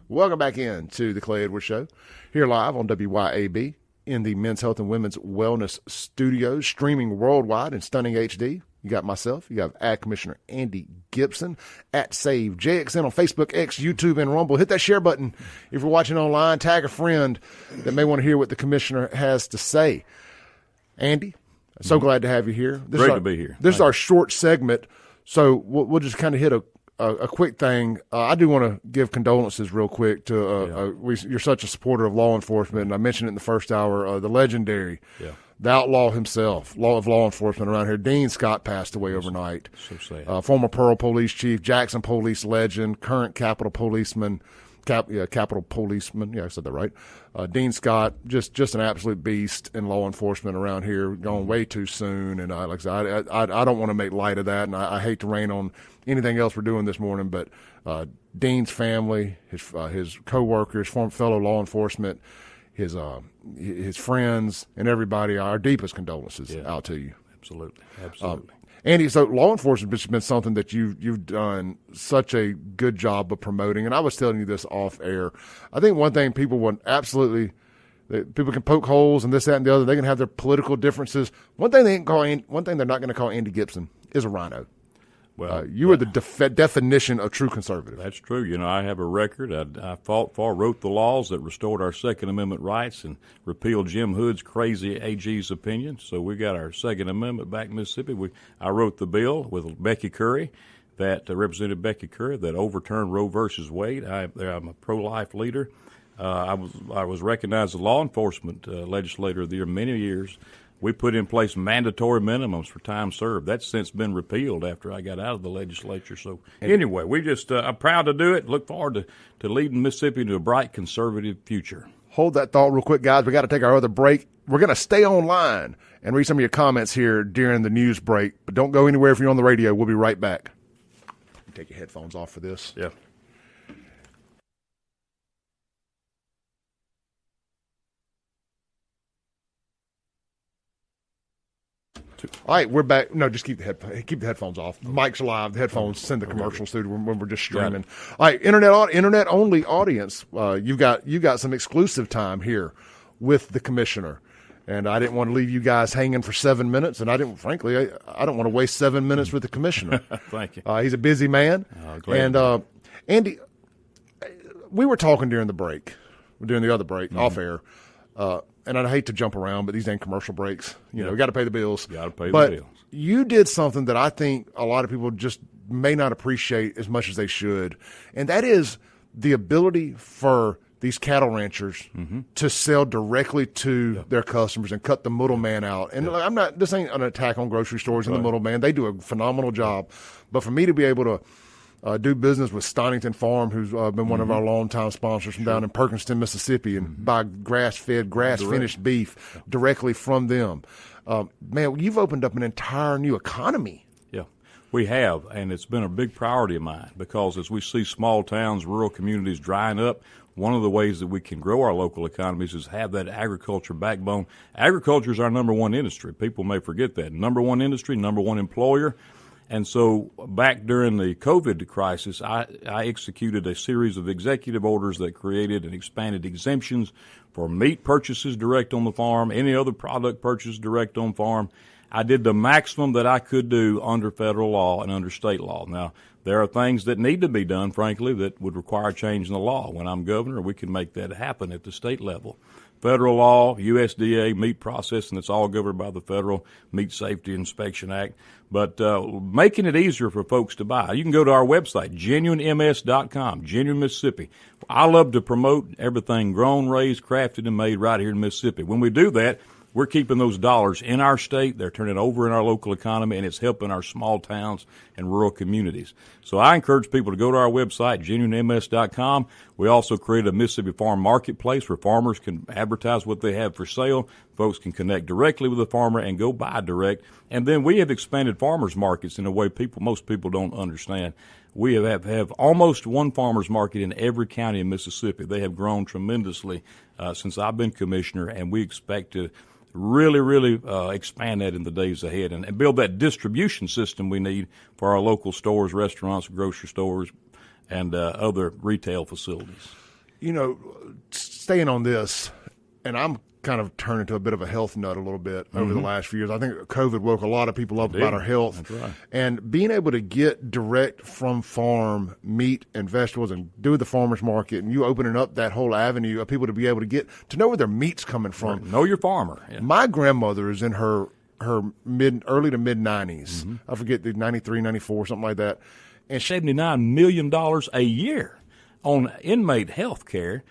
Welcome back in to the Clay Edwards Show, here live on WYAB in the Men's Health and Women's Wellness Studios, streaming worldwide in stunning HD. You got myself, you have Ag Commissioner Andy Gipson at Save JXN on Facebook, X, YouTube, and Rumble. Hit that share button if you're watching online. Tag a friend that may want to hear what the commissioner has to say. Andy, so glad to have you here. Great to be here. This is our short segment, so we'll just kind of hit a quick thing. I do want to give condolences real quick to you're such a supporter of law enforcement, and I mentioned it in the first hour, the legendary, the outlaw himself, law enforcement around here. Dean Scott passed away overnight. So sad. Former Pearl Police Chief, Jackson Police legend, current Capitol Policeman. Capitol Policeman. Yeah, I said that right. Dean Scott, just an absolute beast in law enforcement around here, gone way too soon. And like I said, I don't want to make light of that, and I hate to rain on anything else we're doing this morning. But Dean's family, his co-workers, fellow law enforcement, his friends, and everybody, our deepest condolences out to you. Absolutely. Andy, so law enforcement has been something that you've done such a good job of promoting, and I was telling you this off air. I think one thing people can poke holes and this, that, and the other. They can have their political differences. One thing they're not going to call Andy Gipson is a rhino. Well, you are the definition of true conservative. That's true. You know, I have a record. I fought for, wrote the laws that restored our Second Amendment rights and repealed Jim Hood's crazy AG's opinion. So we got our Second Amendment back in Mississippi. I wrote the bill with Becky Curry, that Representative Becky Curry, that overturned Roe versus Wade. I'm a pro-life leader. I was recognized as law enforcement legislator of the year many years. We put in place mandatory minimums for time served. That's since been repealed after I got out of the legislature. So anyway, I'm proud to do it. Look forward to leading Mississippi into a bright conservative future. Hold that thought real quick, guys. We got to take our other break. We're going to stay online and read some of your comments here during the news break. But don't go anywhere if you're on the radio. We'll be right back. Take your headphones off for this. Yeah. All right, we're back. No, just keep the headphones off. Mic's live. The headphones send the commercials through when we're just streaming. All right, internet only audience. You got some exclusive time here with the commissioner, and I didn't want to leave you guys hanging for 7 minutes. And I don't want to waste 7 minutes with the commissioner. Thank you. He's a busy man, Andy, we were talking during the other break, off air, and I hate to jump around, but these ain't commercial breaks. We got to pay the bills. Got to pay the bills. You did something that I think a lot of people just may not appreciate as much as they should, and that is the ability for these cattle ranchers to sell directly to their customers and cut the middleman out. And this ain't an attack on grocery stores and the middleman. They do a phenomenal job. But for me to be able to do business with Stonington Farm, who's been one of our longtime sponsors from down in Perkinston, Mississippi, and buy grass-fed, grass-finished beef directly from them. Man, you've opened up an entire new economy. Yeah, we have, and it's been a big priority of mine because as we see small towns, rural communities drying up, one of the ways that we can grow our local economies is have that agriculture backbone. Agriculture is our number one industry. People may forget that. Number one industry, number one employer. And so back during the COVID crisis, I executed a series of executive orders that created and expanded exemptions for meat purchases direct on the farm, any other product purchased direct on farm. I did the maximum that I could do under federal law and under state law. Now, there are things that need to be done, frankly, that would require change in the law. When I'm governor, we can make that happen at the state level. Federal law, USDA, meat processing, it's all governed by the Federal Meat Safety Inspection Act. But making it easier for folks to buy. You can go to our website, genuinems.com, Genuine Mississippi. I love to promote everything grown, raised, crafted, and made right here in Mississippi. When we do that, we're keeping those dollars in our state. They're turning over in our local economy, and it's helping our small towns and rural communities. So I encourage people to go to our website, genuinems.com. We also created a Mississippi Farm Marketplace where farmers can advertise what they have for sale. Folks can connect directly with the farmer and go buy direct. And then we have expanded farmers markets in a way most people don't understand. We have almost one farmers market in every county in Mississippi. They have grown tremendously since I've been commissioner, and we expect to really expand that in the days ahead and build that distribution system we need for our local stores, restaurants, grocery stores, and other retail facilities. Staying on this, and I'm kind of turned into a bit of a health nut a little bit over the last few years. I think COVID woke a lot of people up about our health. That's right. And being able to get direct from farm meat and vegetables and do the farmer's market, and you opening up that whole avenue of people to be able to get to know where their meat's coming from. Right. Know your farmer. Yeah. My grandmother is in her early to mid 90s. I forget, the 93, 94, something like that. And $79 million a year on inmate health care.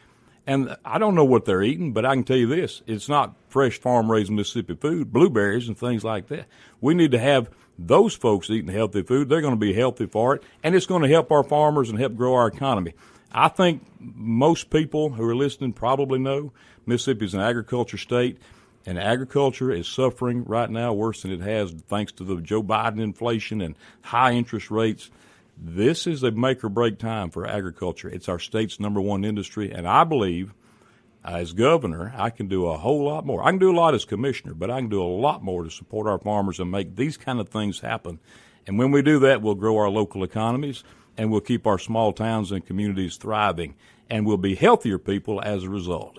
And I don't know what they're eating, but I can tell you this. It's not fresh farm-raised Mississippi food, blueberries and things like that. We need to have those folks eating healthy food. They're going to be healthy for it, and it's going to help our farmers and help grow our economy. I think most people who are listening probably know Mississippi is an agriculture state, and agriculture is suffering right now worse than it has thanks to the Joe Biden inflation and high interest rates. This is a make-or-break time for agriculture. It's our state's number one industry, and I believe as governor I can do a whole lot more. I can do a lot as commissioner, but I can do a lot more to support our farmers and make these kind of things happen. And when we do that, we'll grow our local economies, and we'll keep our small towns and communities thriving, and we'll be healthier people as a result.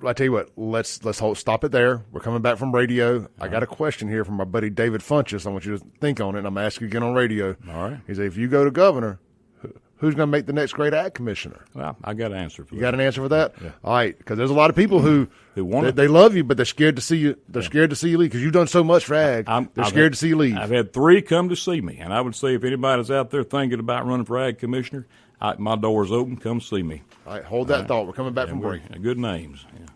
I tell you what, let's stop it there. We're coming back from radio. I got a question here from my buddy David Funches. I want you to think on it, and I'm going to ask you again on radio. All right. He said, if you go to governor, who's going to make the next great ag commissioner? Well, I got an answer for that. You got an answer for that? Yeah. All right, because there's a lot of people who want they love you, but they're scared to see you. They're scared to see you leave because you've done so much for ag. They're scared to see you leave. I've had 3 come to see me, and I would say if anybody's out there thinking about running for ag commissioner, my door's open. Come see me. All right, hold that thought. We're coming back from break. Good names. Yeah.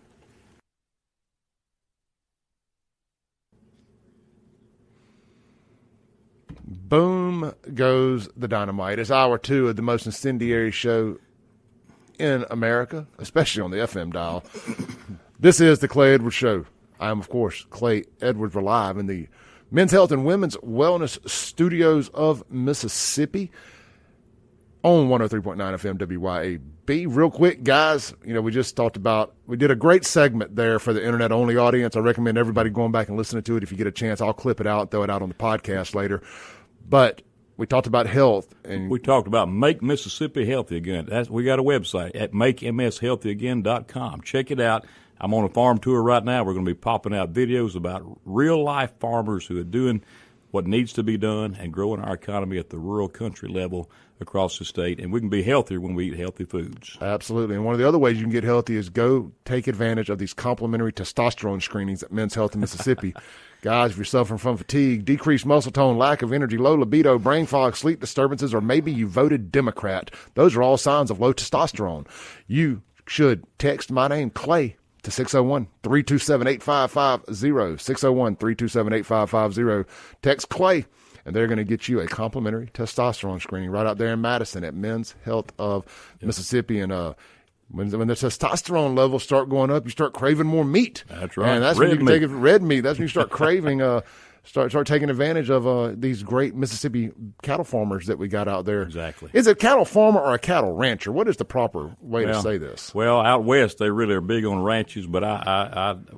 Boom goes the dynamite. It's hour 2 of the most incendiary show in America, especially on the FM dial. This is the Clay Edwards Show. I am, of course, Clay Edwards. We're live in the Men's Health and Women's Wellness Studios of Mississippi on 103.9 FM WYAB. Real quick, guys, we just talked about, we did a great segment there for the internet-only audience. I recommend everybody going back and listening to it if you get a chance. I'll clip it out and throw it out on the podcast later. But we talked about health. And we talked about Make Mississippi Healthy Again. We got a website at makemshealthyagain.com. Check it out. I'm on a farm tour right now. We're going to be popping out videos about real-life farmers who are doing what needs to be done and growing our economy at the rural country level across the state, and we can be healthier when we eat healthy foods. Absolutely. And one of the other ways you can get healthy is go take advantage of these complimentary testosterone screenings at Men's Health in Mississippi. Guys, if you're suffering from fatigue, decreased muscle tone, lack of energy, low libido, brain fog, sleep disturbances, or maybe you voted Democrat, those are all signs of low testosterone. You should text my name, Clay, to 601-327-8550, 601-327-8550. Text Clay, and they're going to get you a complimentary testosterone screening right out there in Madison at Men's Health of Mississippi. And when the testosterone levels start going up, you start craving more meat. That's right. And that's when you can take it red meat. That's when you start craving Start taking advantage of these great Mississippi cattle farmers that we got out there. Exactly. Is it a cattle farmer or a cattle rancher? What is the proper way to say this? Well, out west they really are big on ranches, but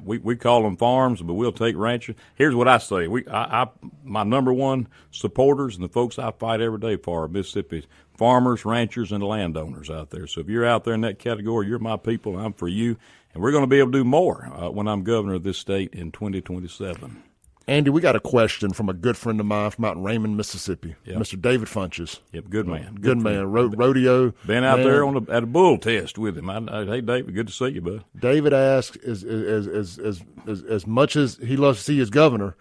we call them farms, but we'll take ranchers. Here's what I say: my number one supporters and the folks I fight every day for are Mississippi farmers, ranchers, and landowners out there. So if you're out there in that category, you're my people. I'm for you, and we're going to be able to do more when I'm governor of this state in 2027. Andy, we got a question from a good friend of mine from out in Raymond, Mississippi, Yep. Mr. David Funches. Yep, good man. Good man. Rodeo. Been out there at a bull test with him. Hey, David, good to see you, bud. David asks, as much as he loves to see his governor,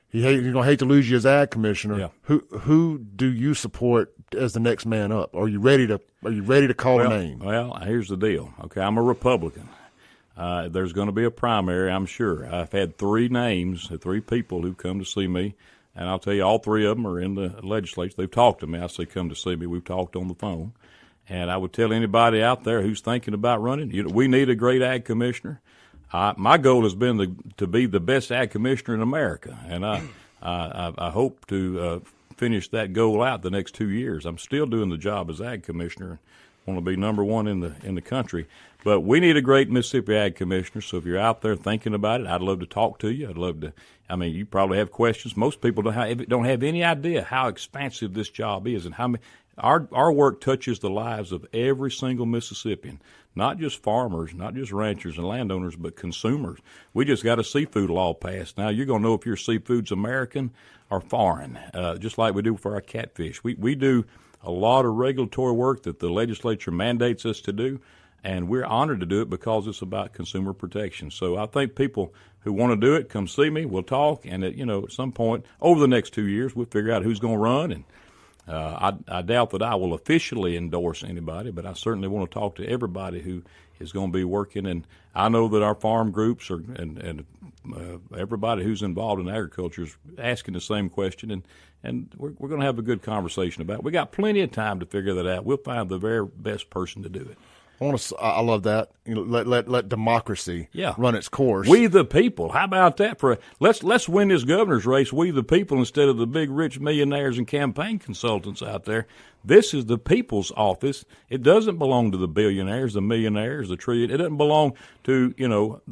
he's gonna hate to lose you as ag commissioner. Yeah. Who do you support as the next man up? Are you ready to call a name? Well, here's the deal. Okay, I'm a Republican. There's going to be a primary, I'm sure. I've had three people who come to see me, and I'll tell you, all three of them are in the legislature. They've talked to me. I say come to see me. We've talked on the phone. And I would tell anybody out there who's thinking about running, we need a great ag commissioner. My goal has been to be the best ag commissioner in America, and I hope to finish that goal out the next 2 years. I'm still doing the job as ag commissioner. I want to be number one in the country. But we need a great Mississippi ag commissioner, so if you're out there thinking about it, I'd love to talk to you. You probably have questions. Most people don't have any idea how expansive this job is and how many. Our work touches the lives of every single Mississippian, not just farmers, not just ranchers and landowners, but consumers. We just got a seafood law passed. Now, you're going to know if your seafood's American or foreign, just like we do for our catfish. We do a lot of regulatory work that the legislature mandates us to do, and we're honored to do it because it's about consumer protection. So I think people who want to do it, come see me, we'll talk, and at some point over the next 2 years, we'll figure out who's going to run. And I doubt that I will officially endorse anybody, but I certainly want to talk to everybody who is going to be working. And I know that our farm groups and everybody who's involved in agriculture is asking the same question, and we're going to have a good conversation about it. We got plenty of time to figure that out. We'll find the very best person to do it. I love that. Let democracy run its course. We the people. How about that? Let's win this governor's race. We the people instead of the big rich millionaires and campaign consultants out there. This is the people's office. It doesn't belong to the billionaires, the millionaires, the trillion. It doesn't belong to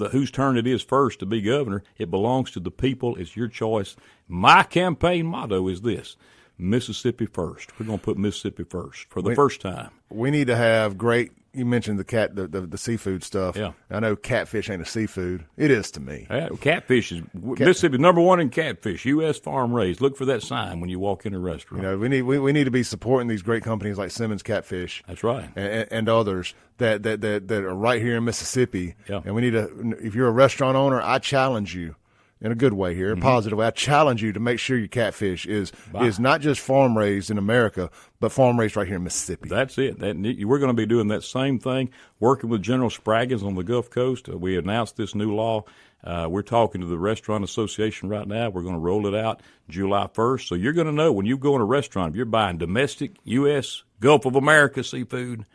whose turn it is first to be governor. It belongs to the people. It's your choice. My campaign motto is this: Mississippi first. We're going to put Mississippi first for the first time. We need to have great. You mentioned the seafood stuff. Yeah. I know catfish ain't a seafood. It is to me. Yeah, catfish is Mississippi number one in catfish. U.S. farm raised. Look for that sign when you walk in a restaurant. We need to be supporting these great companies like Simmons Catfish. That's right. And others that are right here in Mississippi. Yeah. And we need to. If you're a restaurant owner, I challenge you. In a good way here, a positive way. I challenge you to make sure your catfish is not just farm raised in America, but farm raised right here in Mississippi. That's it. We're going to be doing that same thing, working with General Spraggins on the Gulf Coast. We announced this new law. We're talking to the Restaurant Association right now. We're going to roll it out July 1st. So you're going to know when you go in a restaurant, if you're buying domestic, U.S., Gulf of America seafood,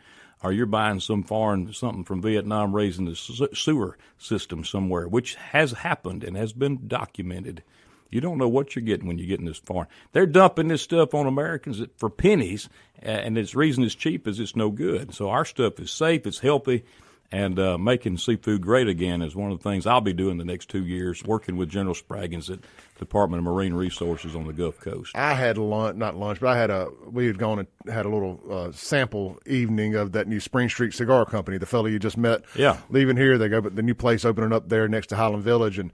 or you're buying something from Vietnam raised in the sewer system somewhere, which has happened and has been documented. You don't know what you're getting when you're getting this farm. They're dumping this stuff on Americans for pennies, and the reason it's cheap is it's no good. So our stuff is safe, it's healthy, and making seafood great again is one of the things I'll be doing the next 2 years, working with General Spraggins at the Department of Marine Resources on the Gulf Coast. I had we had gone and had a little sample evening of that new Spring Street Cigar Company, the fellow you just met. Yeah. Leaving here, they go, but the new place opening up there next to Highland Village, and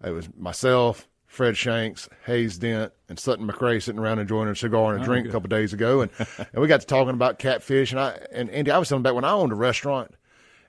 it was myself, Fred Shanks, Hayes Dent, and Sutton McRae sitting around enjoying a cigar and a drink a couple days ago, and we got to talking about catfish. And Andy, I was telling him back when I owned a restaurant, and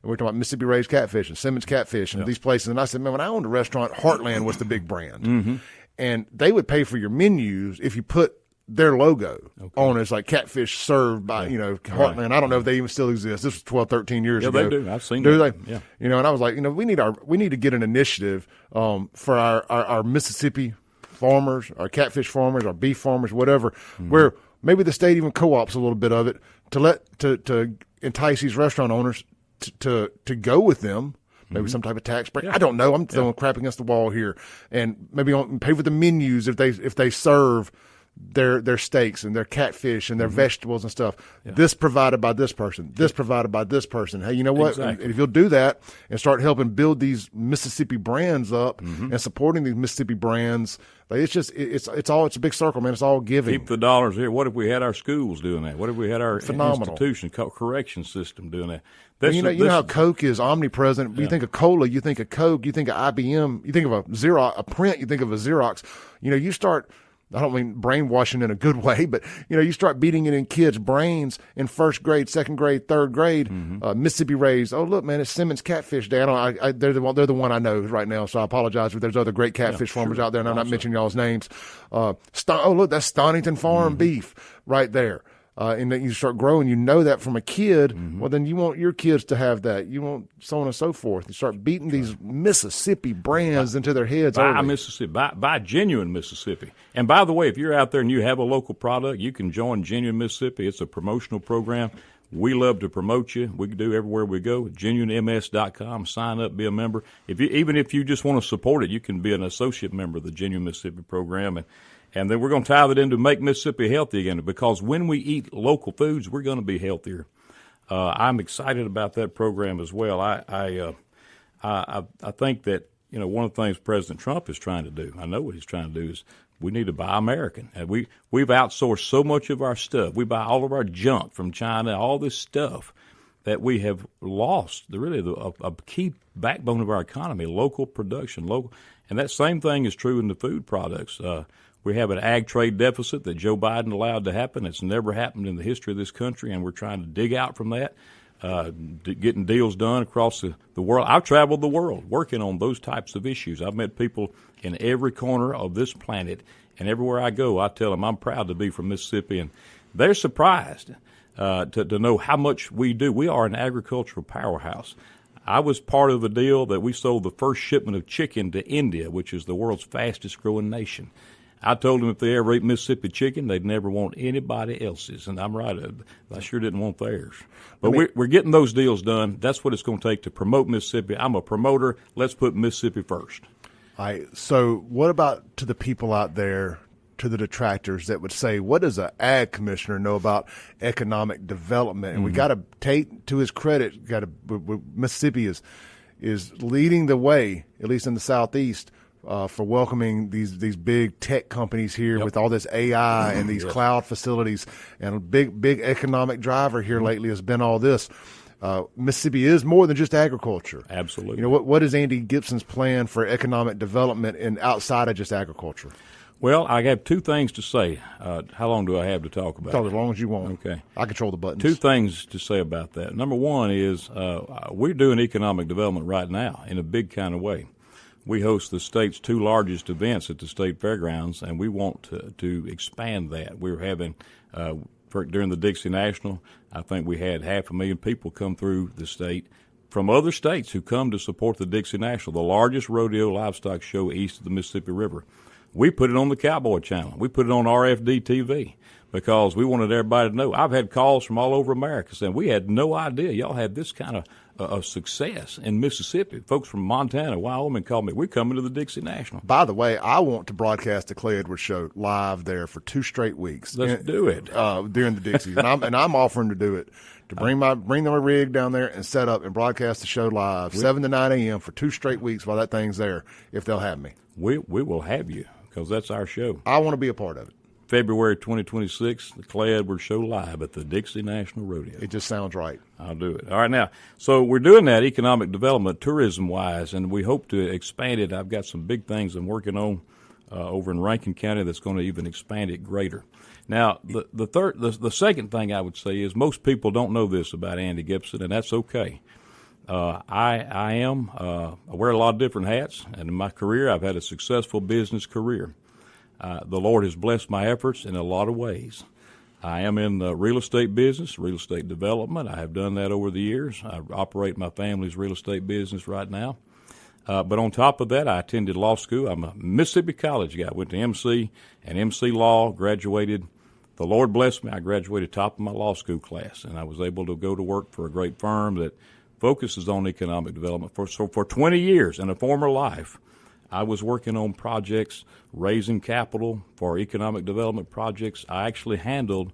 we were talking about Mississippi raised catfish and Simmons catfish and these places. And I said, man, when I owned a restaurant, Heartland was the big brand, and they would pay for your menus if you put their logo on it. It's like catfish served by, Heartland. Right. I don't know if they even still exist. This was 12, 13 years ago. Yeah, they do. I've seen them. They? Yeah. And I was like, we need to get an initiative for our Mississippi farmers, our catfish farmers, our beef farmers, whatever, where maybe the state even co-ops a little bit of it to entice these restaurant owners to go with them. Maybe some type of tax break. I don't know. I'm throwing crap against the wall here, and maybe pay for the menus if they serve their steaks and their catfish and their vegetables and stuff. Yeah. This provided by this person. This provided by this person. Hey, you know what? Exactly. If you'll do that and start helping build these Mississippi brands up and supporting these Mississippi brands, it's a big circle, man. It's all giving. Keep the dollars here. What if we had our schools doing that? What if we had our institution, correction system doing that? You know how Coke is omnipresent. You think of cola, you think of Coke, you think of IBM, you think of a Xerox, a print, you think of a Xerox. You start. I don't mean brainwashing in a good way, but you start beating it in kids' brains in first grade, second grade, third grade. Mississippi raised. Oh, look, man, it's Simmons Catfish Day. They're the one I know right now. So I apologize if there's other great catfish farmers out there, and I'm not mentioning y'all's names. Oh, look, that's Stonington Farm beef right there. And then you start growing, that from a kid, well, then you want your kids to have that. You want so on and so forth. You start beating these Mississippi brands into their heads. Buy Mississippi. Buy genuine Mississippi. And by the way, if you're out there and you have a local product, you can join Genuine Mississippi. It's a promotional program. We love to promote you. We can do everywhere we go. GenuineMS.com. Sign up, be a member. Even if you just want to support it, you can be an associate member of the Genuine Mississippi program. And then we're going to tie that into Make Mississippi Healthy again, because when we eat local foods, we're going to be healthier. I'm excited about that program as well. I think that one of the things President Trump is trying to do, I know what he's trying to do, is we need to buy American. And we've outsourced so much of our stuff. We buy all of our junk from China, all this stuff that we have lost a key backbone of our economy, local production, and that same thing is true in the food products. We have an ag trade deficit that Joe Biden allowed to happen. It's never happened in the history of this country, and we're trying to dig out from that, getting deals done across the world. I've traveled the world working on those types of issues. I've met people in every corner of this planet, and everywhere I go, I tell them I'm proud to be from Mississippi, and they're surprised to know how much we do. We are an agricultural powerhouse. I was part of a deal that we sold the first shipment of chicken to India, which is the world's fastest growing nation. I told them if they ever ate Mississippi chicken, they'd never want anybody else's, and I'm right. I sure didn't want theirs. But we're getting those deals done. That's what it's going to take to promote Mississippi. I'm a promoter. Let's put Mississippi first. All right. So what about to the people out there, to the detractors that would say, what does an ag commissioner know about economic development? And we got to take, to his credit, Mississippi is leading the way, at least in the Southeast, for welcoming these big tech companies here with all this AI and these cloud facilities, and a big economic driver here lately has been all this. Mississippi is more than just agriculture. Absolutely. What is Andy Gipson's plan for economic development and outside of just agriculture? Well, I have two things to say. How long do I have to talk about Talk as long as you want. Okay. I control the buttons. Two things to say about that. Number one is we're doing economic development right now in a big kind of way. We host the state's two largest events at the state fairgrounds, and we want to expand that. We're having, during the Dixie National, I think we had 500,000 people come through the state from other states who come to support the Dixie National, the largest rodeo livestock show east of the Mississippi River. We put it on the Cowboy Channel. We put it on RFD TV because we wanted everybody to know. I've had calls from all over America saying, we had no idea y'all had this kind of success in Mississippi. Folks from Montana, Wyoming called me. We're coming to the Dixie National. By the way, I want to broadcast the Clay Edwards Show live there for 2 straight weeks. Let's do it during the Dixies, and I'm offering to do it. To bring my rig down there and set up and broadcast the show live 7 to 9 a.m. for 2 straight weeks while that thing's there. If they'll have me, we will have you because that's our show. I want to be a part of it. February 2026, the Clay Edwards Show live at the Dixie National Rodeo. It just sounds right. I'll do it. All right, now, so we're doing that economic development, tourism-wise, and we hope to expand it. I've got some big things I'm working on over in Rankin County that's going to even expand it greater. Now, the second thing I would say is most people don't know this about Andy Gipson, and that's okay. I wear a lot of different hats, and in my career, I've had a successful business career. The Lord has blessed my efforts in a lot of ways. I am in the real estate business, real estate development. I have done that over the years. I operate my family's real estate business right now. But on top of that, I attended law school. I'm a Mississippi College guy. I went to MC and MC Law, graduated. The Lord blessed me. I graduated top of my law school class, and I was able to go to work for a great firm that focuses on economic development. For 20 years in a former life, I was working on projects, raising capital for economic development projects. I actually handled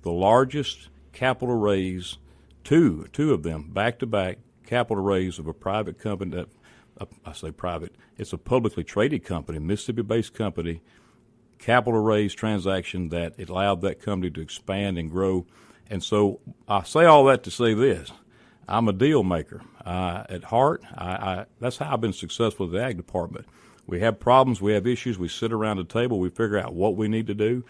the largest capital raise, two of them, back-to-back capital raise of a private company that, I say private, it's a publicly traded company, Mississippi-based company, capital raise transaction that it allowed that company to expand and grow. And so I say all that to say this. I'm a deal maker. At heart, that's how I've been successful at the Ag Department. We have problems, we have issues, we sit around the table, we figure out what we need to do,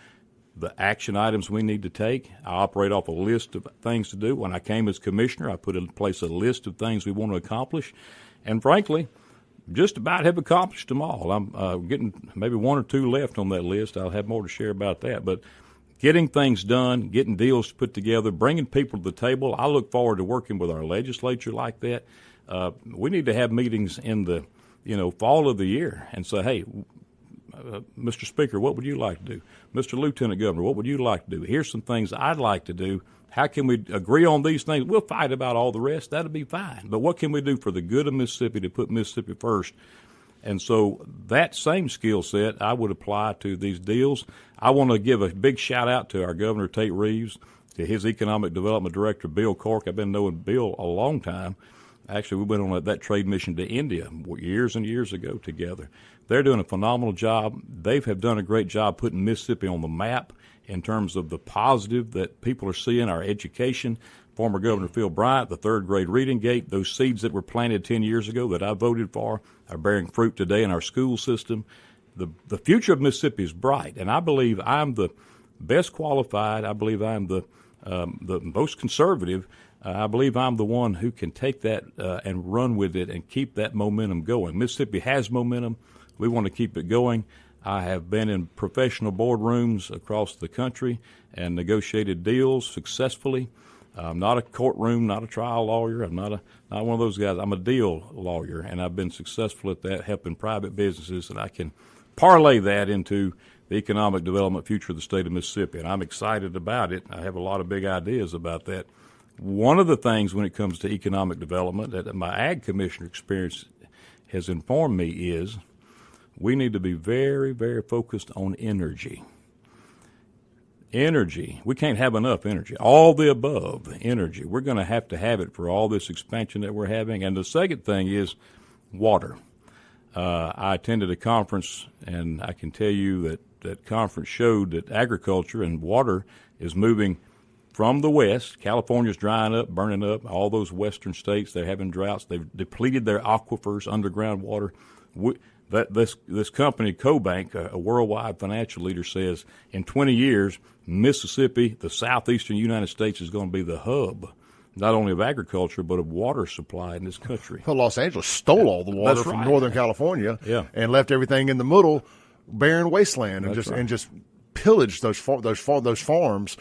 the action items we need to take. I operate off a list of things to do. When I came as commissioner, I put in place a list of things we want to accomplish. And frankly, just about have accomplished them all. I'm getting maybe one or two left on that list. I'll have more to share about that. But getting things done, getting deals put together, bringing people to the table, I look forward to working with our legislature like that. We need to have meetings in the fall of the year and say, hey, Mr. Speaker, what would you like to do? Mr. Lieutenant Governor, what would you like to do? Here's some things I'd like to do. How can we agree on these things? We'll fight about all the rest. That'll be fine. But what can we do for the good of Mississippi to put Mississippi first? And so that same skill set I would apply to these deals. I want to give a big shout out to our Governor Tate Reeves, to his Economic Development Director, Bill Cork. I've been knowing Bill a long time. Actually, we went on that trade mission to India years and years ago together. They're doing a phenomenal job. They have done a great job putting Mississippi on the map in terms of the positive that people are seeing, our education. Former Governor Phil Bryant, the third grade reading gate, those seeds that were planted 10 years ago that I voted for are bearing fruit today in our school system. The future of Mississippi is bright, and I believe I'm the best qualified. I believe I'm the most conservative. I believe I'm the one who can take that and run with it and keep that momentum going. Mississippi has momentum. We want to keep it going. I have been in professional boardrooms across the country and negotiated deals successfully. I'm not a courtroom, not a trial lawyer. I'm not one of those guys. I'm a deal lawyer, and I've been successful at that, helping private businesses, and I can parlay that into the economic development future of the state of Mississippi, and I'm excited about it. I have a lot of big ideas about that. One of the things when it comes to economic development that my Ag Commissioner experience has informed me is we need to be very, very focused on energy. Energy. We can't have enough energy. All the above energy. We're going to have it for all this expansion that we're having. And the second thing is water. I attended a conference, and I can tell you that conference showed that agriculture and water is moving from the west. California's drying up, burning up. All those western states, they're having droughts. They've depleted their aquifers, underground water. This company, CoBank, a worldwide financial leader, says in 20 years, Mississippi, the southeastern United States, is going to be the hub, not only of agriculture, but of water supply in this country. Well, Los Angeles stole all the water from Northern California and left everything in the middle barren wasteland and just pillaged those farms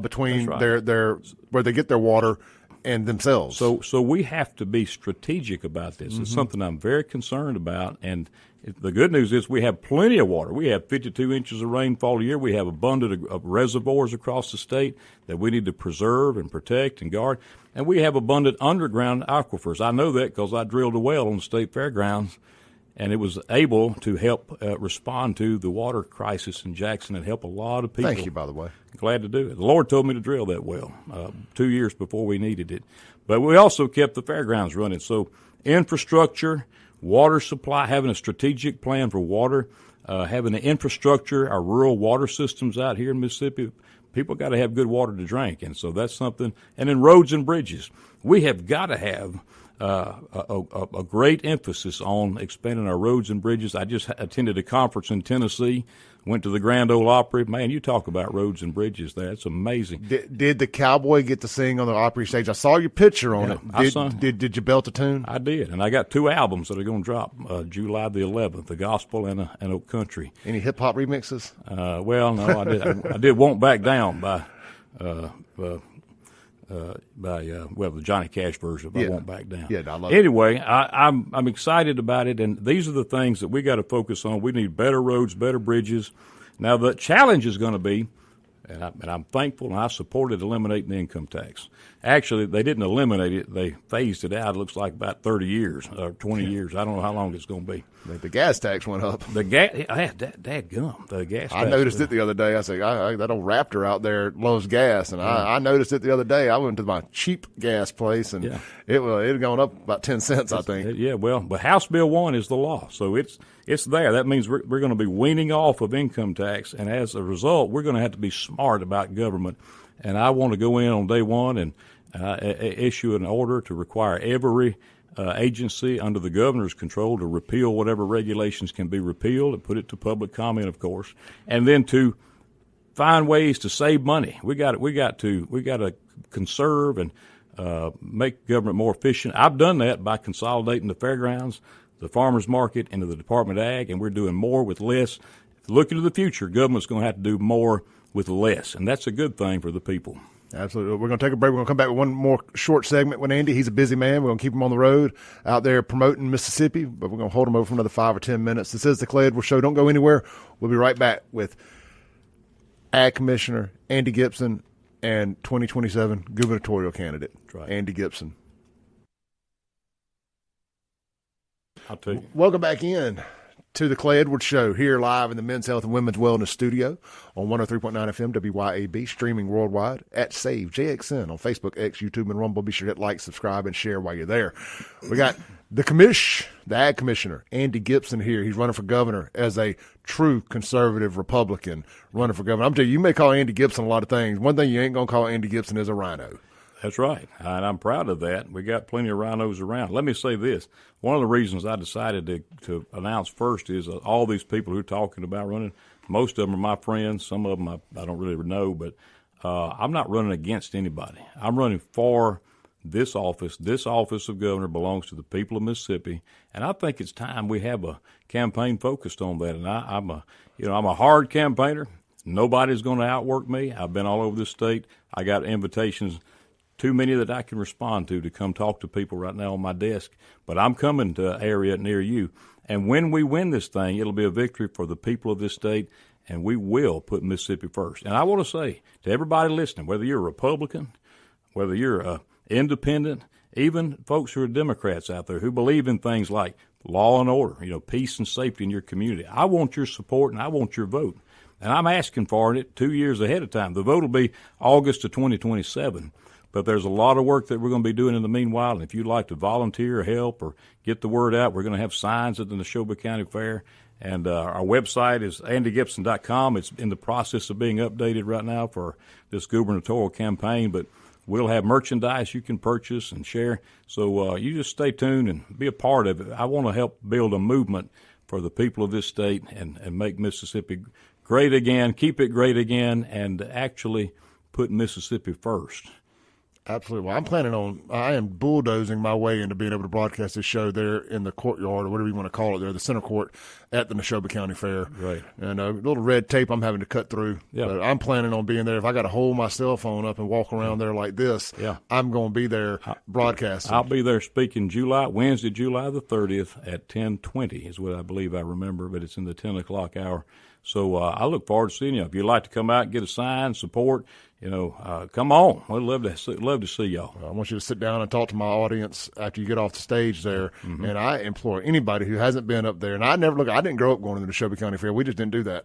between their where they get their water and themselves. So we have to be strategic about this. Mm-hmm. It's something I'm very concerned about. And the good news is we have plenty of water. We have 52 inches of rainfall a year. We have abundant of reservoirs across the state that we need to preserve and protect and guard. And we have abundant underground aquifers. I know that because I drilled a well on the state fairgrounds, and it was able to help respond to the water crisis in Jackson and help a lot of people. Thank you, by the way. Glad to do it. The Lord told me to drill that well 2 years before we needed it. But we also kept the fairgrounds running. So infrastructure, water supply, having a strategic plan for water, having the infrastructure, our rural water systems out here in Mississippi, people got to have good water to drink. And so that's something. And then roads and bridges. We have got to have a great emphasis on expanding our roads and bridges. I just attended a conference in Tennessee, went to the Grand Ole Opry. Man, you talk about roads and bridges there. It's amazing. Did the cowboy get to sing on the Opry stage? I saw your picture on it. Did you belt a tune? I did, and I got 2 albums that are going to drop July the 11th, the gospel and old country. Any hip-hop remixes? Well, no, I did Won't Back Down by the Johnny Cash version of I Won't Back Down. Yeah, I love it. Anyway, I'm excited about it, and these are the things that we got to focus on. We need better roads, better bridges. Now, the challenge is going to be, and I'm thankful, and I supported eliminating the income tax. Actually, they didn't eliminate it. They phased it out. It looks like about 30 years or 20 years. I don't know how long it's going to be. The gas tax went up. The gas, dadgum, the gas tax. I noticed it the other day. I said, that old Raptor out there loves gas, and I noticed it the other day. I went to my cheap gas place, and it had gone up about 10 cents, I think. Yeah, well, but House Bill 1 is the law, so it's there. That means we're going to be weaning off of income tax, and as a result, we're going to have to be smart about government. And I want to go in on day one and issue an order to require every agency under the governor's control to repeal whatever regulations can be repealed and put it to public comment, of course, and then to find ways to save money. We got to conserve and make government more efficient. I've done that by consolidating the fairgrounds, the farmers market, into the Department of Ag, and we're doing more with less. Looking to the future, government's going to have to do more with less, and that's a good thing for the people. Absolutely. We're going to take a break. We're going to come back with one more short segment with Andy. He's a busy man. We're going to keep him on the road out there promoting Mississippi, but we're going to hold him over for another 5 or 10 minutes. This is the Clay Edwards Show. Don't go anywhere. We'll be right back with Ag Commissioner Andy Gipson and 2027 gubernatorial candidate Andy Gipson. I'll tell you. Welcome back in to the Clay Edwards Show, here live in the Men's Health and Women's Wellness Studio on 103.9 FM WYAB, streaming worldwide at Save JXN on Facebook, X, YouTube, and Rumble. Be sure to hit like, subscribe, and share while you're there. We got the Ag Commissioner, Andy Gipson here. He's running for governor as a true conservative Republican running for governor. I'm telling you, you may call Andy Gipson a lot of things. One thing you ain't going to call Andy Gipson is a rhino. That's right, and I'm proud of that. We got plenty of rhinos around. Let me say this. One of the reasons I decided to announce first is all these people who are talking about running, most of them are my friends. Some of them I don't really know, but I'm not running against anybody. I'm running for this office. This office of governor belongs to the people of Mississippi, and I think it's time we have a campaign focused on that. And I'm a hard campaigner. Nobody's going to outwork me. I've been all over the state. I got invitations, too many that I can respond to come talk to people right now on my desk. But I'm coming to an area near you. And when we win this thing, it'll be a victory for the people of this state, and we will put Mississippi first. And I want to say to everybody listening, whether you're a Republican, whether you're independent, even folks who are Democrats out there who believe in things like law and order, peace and safety in your community, I want your support and I want your vote. And I'm asking for it 2 years ahead of time. The vote will be August of 2027. But there's a lot of work that we're going to be doing in the meanwhile. And if you'd like to volunteer or help or get the word out, we're going to have signs at the Neshoba County Fair. And our website is andygipson.com. It's in the process of being updated right now for this gubernatorial campaign. But we'll have merchandise you can purchase and share. So you just stay tuned and be a part of it. I want to help build a movement for the people of this state and make Mississippi great again, keep it great again, and actually put Mississippi first. Absolutely. Well, I am bulldozing my way into being able to broadcast this show there in the courtyard, or whatever you want to call it there, the center court at the Neshoba County Fair. Right. And a little red tape I'm having to cut through. Yeah. But I'm planning on being there. If I got to hold my cell phone up and walk around there like this, I'm going to be there broadcasting. I'll be there speaking Wednesday, July the 30th at 10:20 is what I believe I remember, but it's in the 10 o'clock hour. So I look forward to seeing you. If you'd like to come out and get a sign, support, come on. We'd love to see y'all. I want you to sit down and talk to my audience after you get off the stage there. Mm-hmm. And I implore anybody who hasn't been up there, and I didn't grow up going to the Neshoba County Fair. We just didn't do that.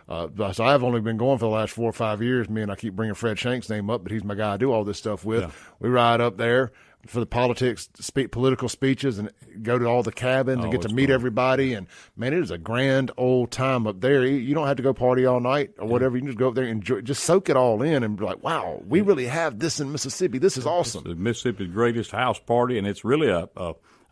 So I've only been going for the last 4 or 5 years. I keep bringing Fred Shank's name up, but he's my guy I do all this stuff with. Yeah. We ride up there. for the political speeches, and go to all the cabins and get to meet everybody. And man, it is a grand old time up there. You don't have to go party all night or whatever. You can just go up there and enjoy, just soak it all in, and be like, wow, we really have this in Mississippi. This is awesome. It's Mississippi's greatest house party, and it's really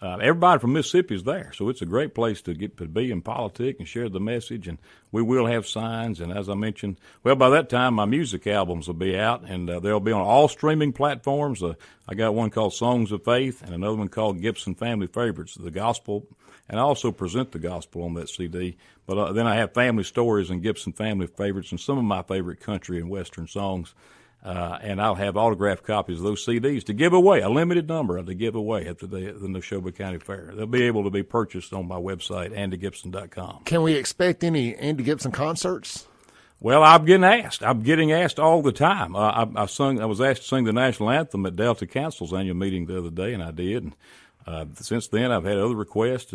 everybody from Mississippi is there, so it's a great place to get to be in politics and share the message. And we will have signs, and as I mentioned, well, by that time my music albums will be out, and they'll be on all streaming platforms. I got one called Songs of Faith, and another one called Gipson Family Favorites, the gospel, and I also present the gospel on that CD. But then I have Family Stories and Gipson Family Favorites, and some of my favorite country and western songs. And I'll have autographed copies of those CDs to give away, a limited number to give away at the Neshoba County Fair. They'll be able to be purchased on my website, andygipson.com. Can we expect any Andy Gipson concerts? Well, I'm getting asked. I'm getting asked all the time. I was asked to sing the national anthem at Delta Council's annual meeting the other day, and I did. And since then, I've had other requests.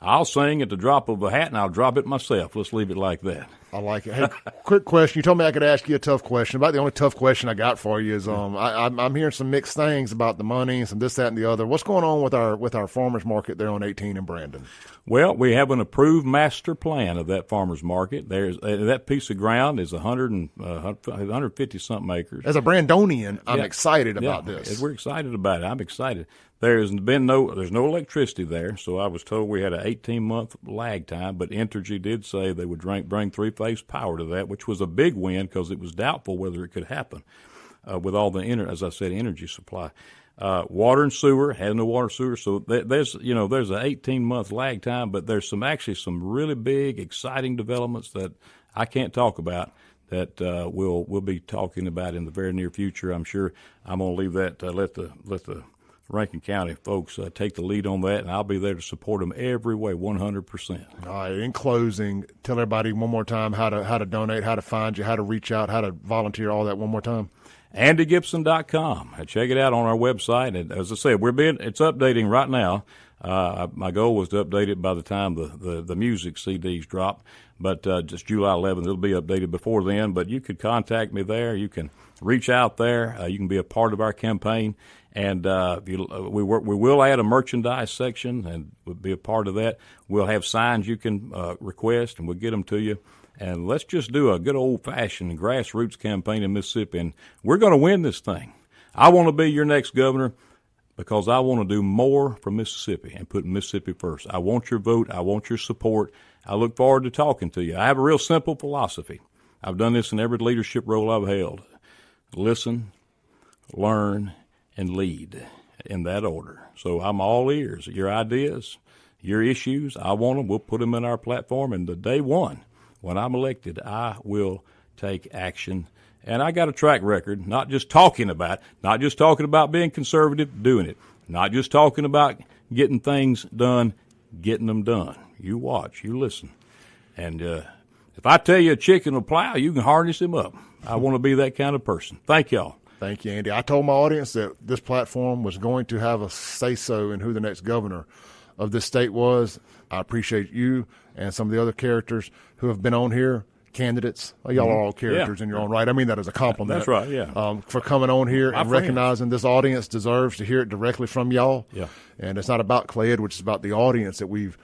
I'll sing at the drop of a hat, and I'll drop it myself. Let's leave it like that. I like it. Hey, quick question. You told me I could ask you a tough question. About the only tough question I got for you is I'm hearing some mixed things about the money and some this, that, and the other. What's going on with our farmers market there on 18 in Brandon? Well, we have an approved master plan of that farmers market. There's that piece of ground is 150-something acres. As a Brandonian, I'm excited about this. We're excited about it. I'm excited. There's no electricity there, so I was told we had an 18-month lag time, but Entergy did say they would bring three-phase power to that, which was a big win because it was doubtful whether it could happen with all the, as I said, energy supply. Water and sewer, has no water and sewer, so there's an 18-month lag time, but there's some really big, exciting developments that I can't talk about that we'll be talking about in the very near future. I'm sure I'm going to leave that, let the Rankin County folks take the lead on that, and I'll be there to support them every way, 100%. All right. In closing, tell everybody one more time how to donate, how to find you, how to reach out, how to volunteer, all that one more time. AndyGipson.com. Check it out on our website. And as I said, it's updating right now. My goal was to update it by the time the music CDs drop, but just July 11th, it'll be updated before then. But you could contact me there. You can reach out there. You can be a part of our campaign. And we will add a merchandise section and we'll be a part of that. We'll have signs you can request, and we'll get them to you. And let's just do a good old-fashioned grassroots campaign in Mississippi, and we're going to win this thing. I want to be your next governor because I want to do more for Mississippi and put Mississippi first. I want your vote. I want your support. I look forward to talking to you. I have a real simple philosophy. I've done this in every leadership role I've held. Listen, learn, and lead in that order. So I'm all ears. Your ideas, your issues, I want them. We'll put them in our platform. And the day one, when I'm elected, I will take action. And I got a track record, not just talking about being conservative, doing it. Not just talking about getting things done, getting them done. You watch, you listen. And if I tell you a chicken will plow, you can harness him up. I want to be that kind of person. Thank y'all. Thank you, Andy. I told my audience that this platform was going to have a say-so in who the next governor of this state was. I appreciate you and some of the other characters who have been on here, candidates. Y'all are all characters in your own right. I mean that as a compliment. That's right, yeah. For coming on here and recognizing this audience deserves to hear it directly from y'all. Yeah. And it's not about Clay Edwards, it's about the audience that we've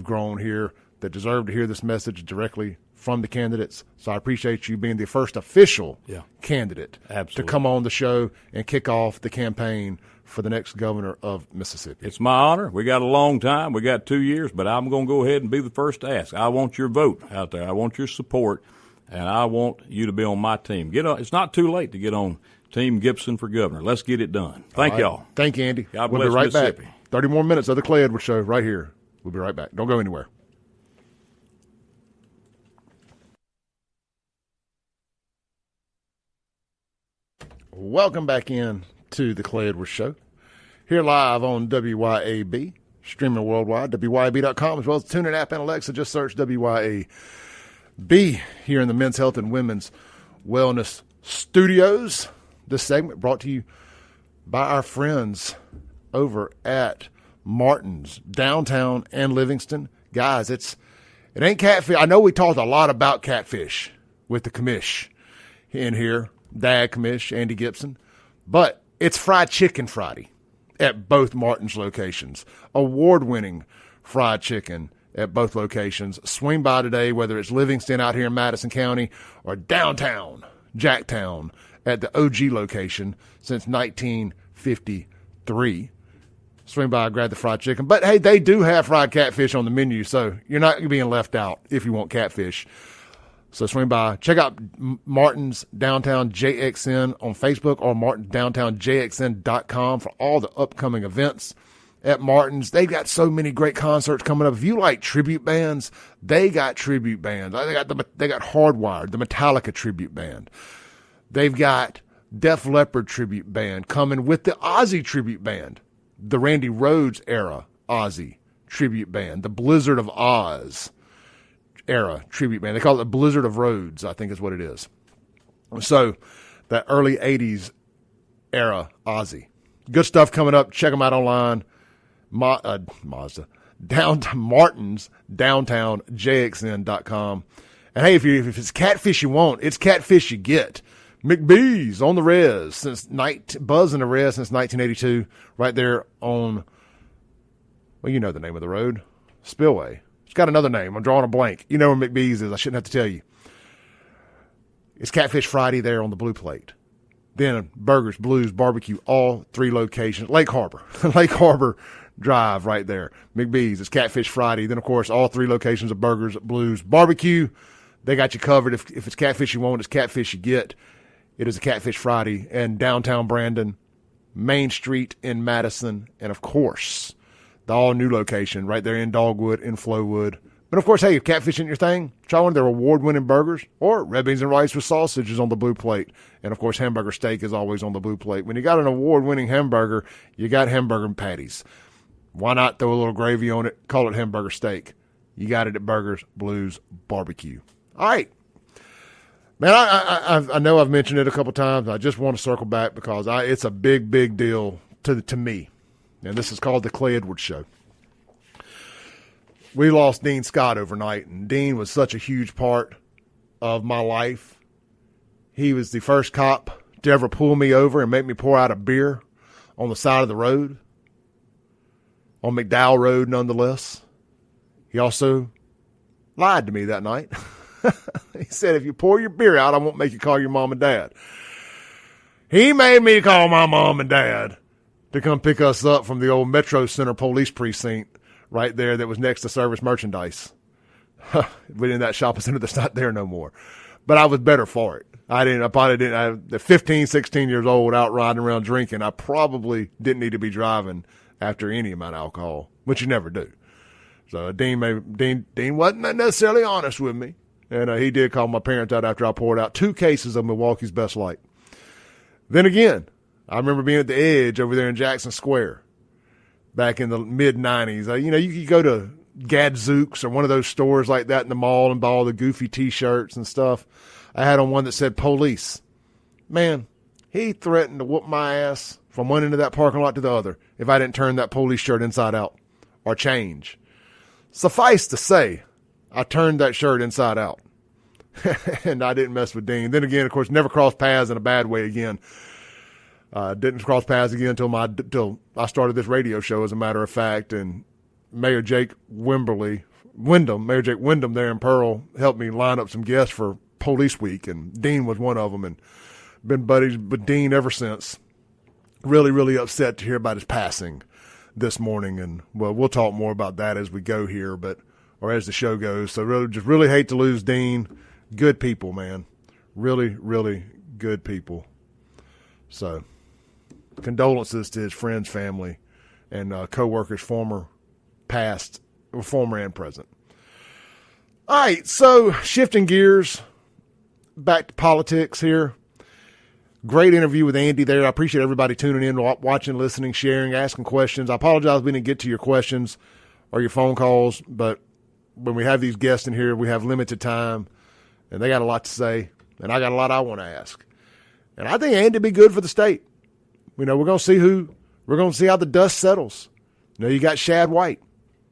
grown here that deserve to hear this message directly from the candidates. So I appreciate you being the first official candidate to come on the show and kick off the campaign for the next governor of Mississippi. It's my honor. We got a long time. We got 2 years, but I'm going to go ahead and be the first to ask. I want your vote out there. I want your support, and I want you to be on my team. It's not too late to get on Team Gipson for governor. Let's get it done. Thank y'all. Thank you, Andy. God we'll bless be right Mississippi. back. 30 more minutes of the Clay Edwards Show right here. We'll be right back. Don't go anywhere. Welcome back in to the Clay Edwards Show. Here live on WYAB, streaming worldwide, WYAB.com, as well as the TuneIn app and Alexa. Just search WYAB here in the Men's Health and Women's Wellness Studios. This segment brought to you by our friends over at Martin's, downtown and Livingston. Guys, it ain't catfish. I know we talked a lot about catfish with the commish in here. Dad commish, Andy Gipson. But it's Fried Chicken Friday. at both Martin's locations. Award-winning fried chicken at both locations. Swing by today, whether it's Livingston out here in Madison County or downtown Jacktown at the OG location since 1953. Swing by, grab the fried chicken. But, hey, they do have fried catfish on the menu, so you're not being left out if you want catfish. So swing by. Check out Martin's Downtown JXN on Facebook or martinsdowntownjxn.com for all the upcoming events at Martin's. They've got so many great concerts coming up. If you like tribute bands, they got tribute bands. They got Hardwired, the Metallica tribute band. They've got Def Leppard tribute band coming with the Ozzy tribute band, the Randy Rhoads era Ozzy tribute band, the Blizzard of Oz era tribute band. They call it the Blizzard of Rhodes, I think is what it is. So that early 80s era Ozzy. Good stuff coming up. Check them out online. Mazda. Martin's Downtown JXN.com. And hey, if it's catfish you want, it's catfish you get. McBee's on the res buzzing the res since 1982, right there on, well, you know the name of the road, Spillway. It's got another name. I'm drawing a blank. You know where McBee's is. I shouldn't have to tell you. It's Catfish Friday there on the Blue Plate. Then Burgers, Blues, Barbecue, all three locations. Lake Harbor. Lake Harbor Drive right there. McBee's. It's Catfish Friday. Then, of course, all three locations of Burgers, Blues, Barbecue. They got you covered. If it's catfish you want, it's catfish you get. It is a Catfish Friday. And downtown Brandon, Main Street in Madison, and, of course, the all-new location right there in Dogwood, in Flowwood. But, of course, hey, if catfish isn't your thing, try one of their award-winning burgers or red beans and rice with sausages on the Blue Plate. And, of course, hamburger steak is always on the Blue Plate. When you got an award-winning hamburger, you got hamburger patties. Why not throw a little gravy on it, call it hamburger steak? You got it at Burgers, Blues, Barbecue. All right. Man, I know I've mentioned it a couple times. I just want to circle back because it's a big, big deal to me. And this is called the Clay Edwards Show. We lost Dean Scott overnight, and Dean was such a huge part of my life. He was the first cop to ever pull me over and make me pour out a beer on the side of the road, on McDowell Road nonetheless. He also lied to me that night. He said, if you pour your beer out, I won't make you call your mom and dad. He made me call my mom and dad to come pick us up from the old Metro Center police precinct right there that was next to Service Merchandise. Within that shopping center that's not there no more. But I was better for it. I probably didn't. At 15, 16 years old, out riding around drinking, I probably didn't need to be driving after any amount of alcohol, which you never do. So Dean wasn't necessarily honest with me. And he did call my parents out after I poured out 2 cases of Milwaukee's Best Light. Then again, I remember being at the Edge over there in Jackson Square back in the mid-'90s. You could go to Gadzooks or one of those stores like that in the mall and buy all the goofy T-shirts and stuff. I had on one that said police. Man, he threatened to whoop my ass from one end of that parking lot to the other if I didn't turn that police shirt inside out or change. Suffice to say, I turned that shirt inside out, and I didn't mess with Dean. Then again, of course, never crossed paths in a bad way again. Didn't cross paths again until I started this radio show, as a matter of fact. And Mayor Jake Wyndham there in Pearl helped me line up some guests for Police Week, and Dean was one of them, and been buddies with Dean ever since. Really, really upset to hear about his passing this morning, and well, we'll talk more about that as we go here, or as the show goes. So really hate to lose Dean. Good people, man. Really, really good people. So condolences to his friends, family, and co-workers, former and present. All right, so shifting gears back to politics here. Great interview with Andy there. I appreciate everybody tuning in, watching, listening, sharing, asking questions. I apologize we didn't get to your questions or your phone calls, but when we have these guests in here, we have limited time, and they got a lot to say, and I got a lot I want to ask. And I think Andy would be good for the state. We're going to see how the dust settles. You got Shad White.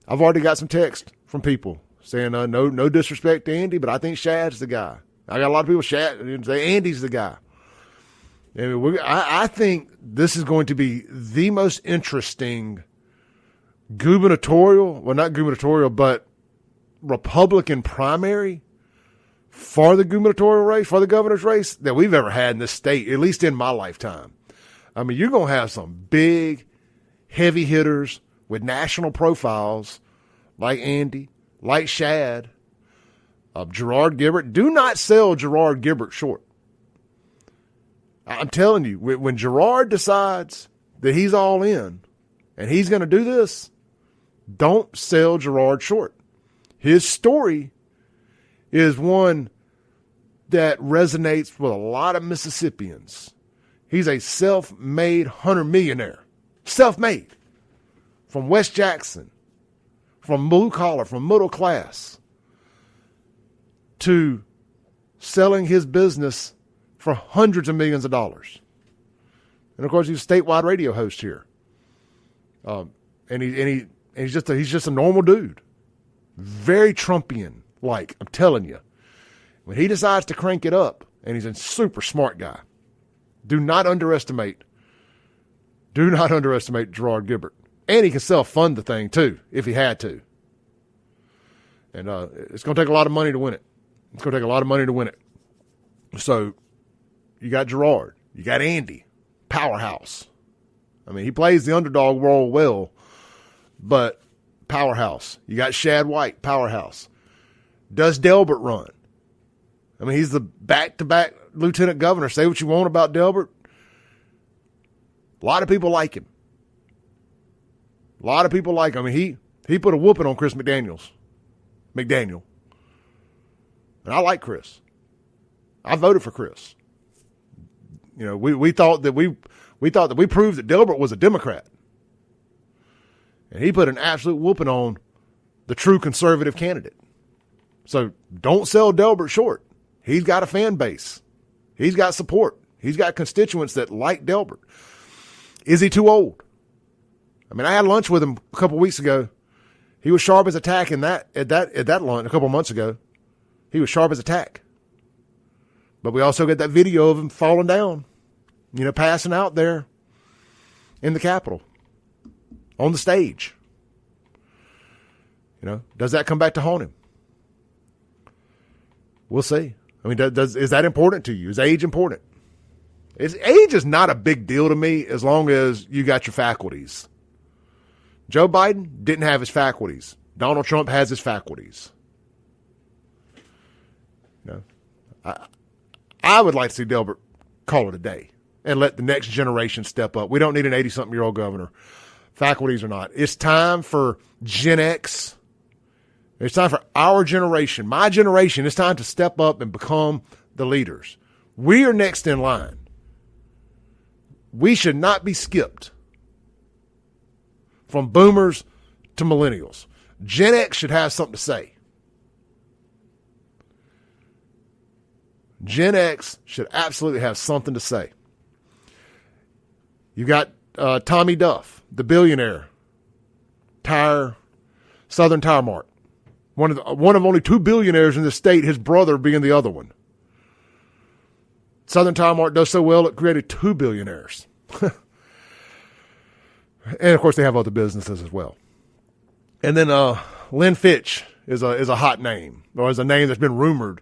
I've already got some text from people saying no disrespect to Andy, but I think Shad's the guy. I got a lot of people say Andy's the guy. I think this is going to be the most interesting gubernatorial, well, not gubernatorial, but Republican primary for the gubernatorial race, for the governor's race that we've ever had in this state, at least in my lifetime. I mean, you're going to have some big, heavy hitters with national profiles like Andy, like Shad, Gerard Gibert. Do not sell Gerard Gibert short. I'm telling you, when Gerard decides that he's all in and he's going to do this, don't sell Gerard short. His story is one that resonates with a lot of Mississippians. He's a self-made hunter millionaire. Self-made. From West Jackson. From blue collar, from middle class. To selling his business for hundreds of millions of dollars. And of course, he's a statewide radio host here. And he's just a normal dude. Very Trumpian-like, I'm telling you. When he decides to crank it up, and he's a super smart guy, do not underestimate Gerard Gibert. And he can self-fund the thing, too, if he had to. And it's going to take a lot of money to win it. So, you got Gerard. You got Andy. Powerhouse. I mean, he plays the underdog role well, but powerhouse. You got Shad White. Powerhouse. Does Delbert run? I mean, he's the back-to-back lieutenant governor. Say what you want about Delbert. A lot of people like him. I mean, he put a whooping on Chris McDaniel. And I like Chris. I voted for Chris. You know, we thought that we proved that Delbert was a Democrat. And he put an absolute whooping on the true conservative candidate. So don't sell Delbert short. He's got a fan base. He's got support. He's got constituents that like Delbert. Is he too old? I mean, I had lunch with him a couple weeks ago. He was sharp as a tack at that lunch a couple months ago. He was sharp as a tack. But we also got that video of him falling down, you know, passing out there in the Capitol on the stage. You know, does that come back to haunt him? We'll see. I mean, is that important to you? Is age important? Age is not a big deal to me as long as you got your faculties. Joe Biden didn't have his faculties. Donald Trump has his faculties. You know, I would like to see Delbert call it a day and let the next generation step up. We don't need an 80-something-year-old governor, faculties or not. It's time for Gen X. It's time for our generation, my generation. It's time to step up and become the leaders. We are next in line. We should not be skipped from boomers to millennials. Gen X should have something to say. Gen X should absolutely have something to say. You got Tommy Duff, the billionaire, Southern Tire Mart. One of only two billionaires in the state, his brother being the other one. Southern Tire Mart does so well, it created two billionaires. And, of course, they have other businesses as well. And then Lynn Fitch is a hot name, or is a name that's been rumored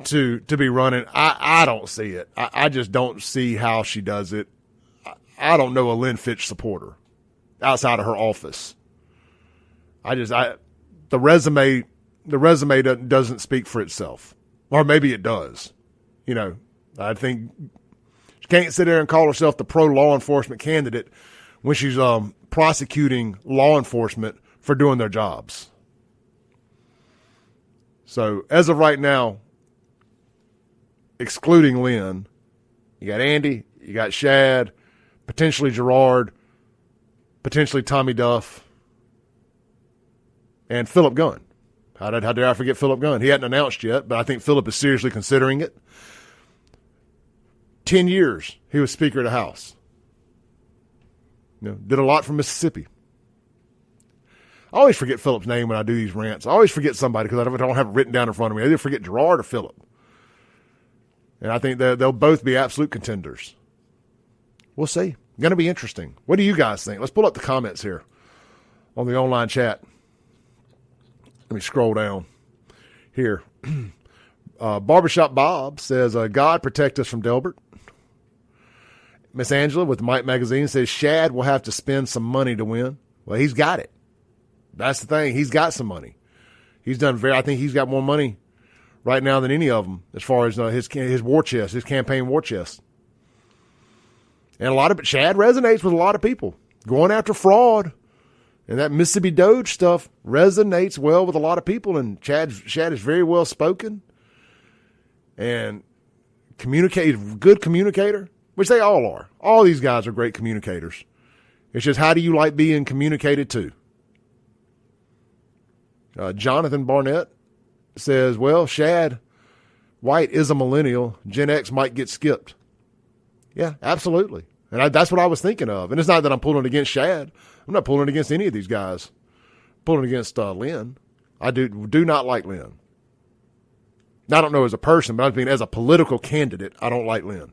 to be running. I don't see it. I just don't see how she does it. I don't know a Lynn Fitch supporter outside of her office. The resume doesn't speak for itself. Or maybe it does. You know, I think she can't sit there and call herself the pro-law enforcement candidate when she's prosecuting law enforcement for doing their jobs. So, as of right now, excluding Lynn, you got Andy, you got Shad, potentially Gerard, potentially Tommy Duff, and Philip Gunn. How dare I forget Philip Gunn? He hadn't announced yet, but I think Philip is seriously considering it. 10 years he was Speaker of the House. You know, did a lot for Mississippi. I always forget Philip's name when I do these rants. I always forget somebody because I don't have it written down in front of me. I either forget Gerard or Philip. And I think they'll both be absolute contenders. We'll see. Going to be interesting. What do you guys think? Let's pull up the comments here on the online chat. Let me scroll down here. Barbershop Bob says, God protect us from Delbert. Miss Angela with Mike Magazine says, Shad will have to spend some money to win. Well, he's got it. That's the thing. He's got some money. I think he's got more money right now than any of them as far as his war chest, his campaign war chest. And Shad resonates with a lot of people. Going after fraud and that Mississippi Doge stuff resonates well with a lot of people. And Shad is very well spoken and good communicator, which they all are. All these guys are great communicators. It's just, how do you like being communicated to? Jonathan Barnett says, well, Shad White is a millennial. Gen X might get skipped. Yeah, absolutely. And that's what I was thinking of. And it's not that I'm pulling against Shad. I'm not pulling against any of these guys. I'm pulling against Lynn. I do not like Lynn. I don't know as a person, but I mean as a political candidate, I don't like Lynn.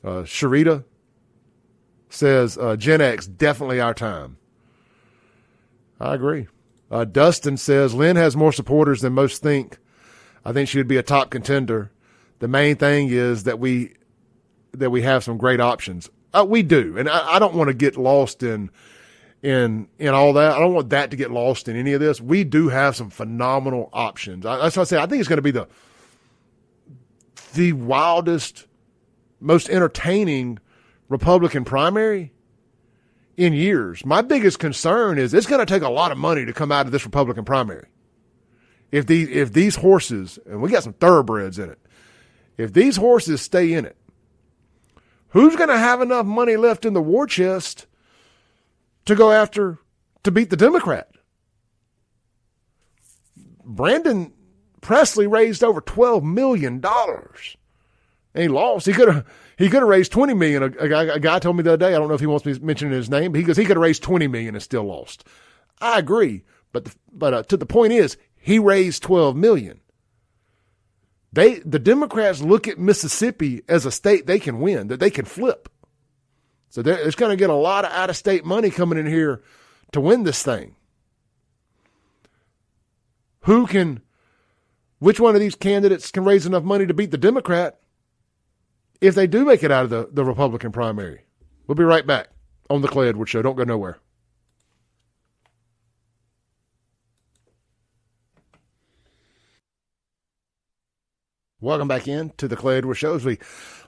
Sharita says, Gen X, definitely our time. I agree. Dustin says, Lynn has more supporters than most think. I think she would be a top contender. The main thing is that we have some great options. We do, and I don't want to get lost in all that. I don't want that to get lost in any of this. We do have some phenomenal options. That's what I say. I think it's going to be the wildest, most entertaining Republican primary in years. My biggest concern is it's going to take a lot of money to come out of this Republican primary. If these horses, and we got some thoroughbreds in it, if these horses stay in it, who's going to have enough money left in the war chest to beat the Democrat? Brandon Presley raised over $12 million. And he lost. He could have raised $20 million. A guy told me the other day, I don't know if he wants me mentioning his name, but he goes, he could have raised $20 million and still lost. I agree. But to the point is, he raised $12 million. The Democrats look at Mississippi as a state they can win, that they can flip. So it's going to get a lot of out-of-state money coming in here to win this thing. Which one of these candidates can raise enough money to beat the Democrat if they do make it out of the Republican primary? We'll be right back on the Clay Edwards Show. Don't go nowhere. Welcome back in to the Clay Edwards Show as we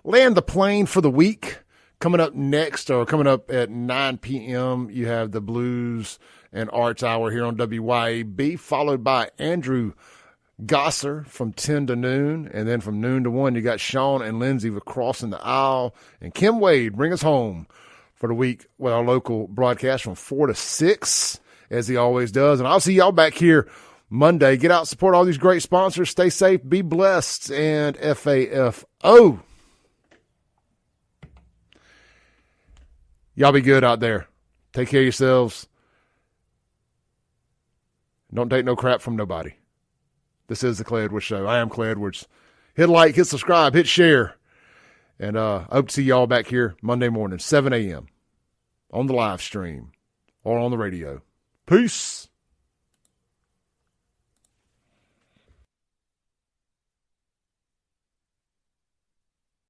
land the plane for the week. Coming up next, or coming up at 9 p.m., you have the Blues and Arts Hour here on WYAB, followed by Andrew Gosser from 10 to noon. And then from noon to 1, you got Sean and Lindsay with Crossing the Aisle. And Kim Wade bring us home for the week with our local broadcast from 4 to 6, as he always does. And I'll see y'all back here Monday. Get out, support all these great sponsors. Stay safe, be blessed, and FAFO. Y'all be good out there. Take care of yourselves. Don't take no crap from nobody. This is the Clay Edwards Show. I am Clay Edwards. Hit like, hit subscribe, hit share. And I hope to see y'all back here Monday morning, 7 a.m. on the live stream or on the radio. Peace.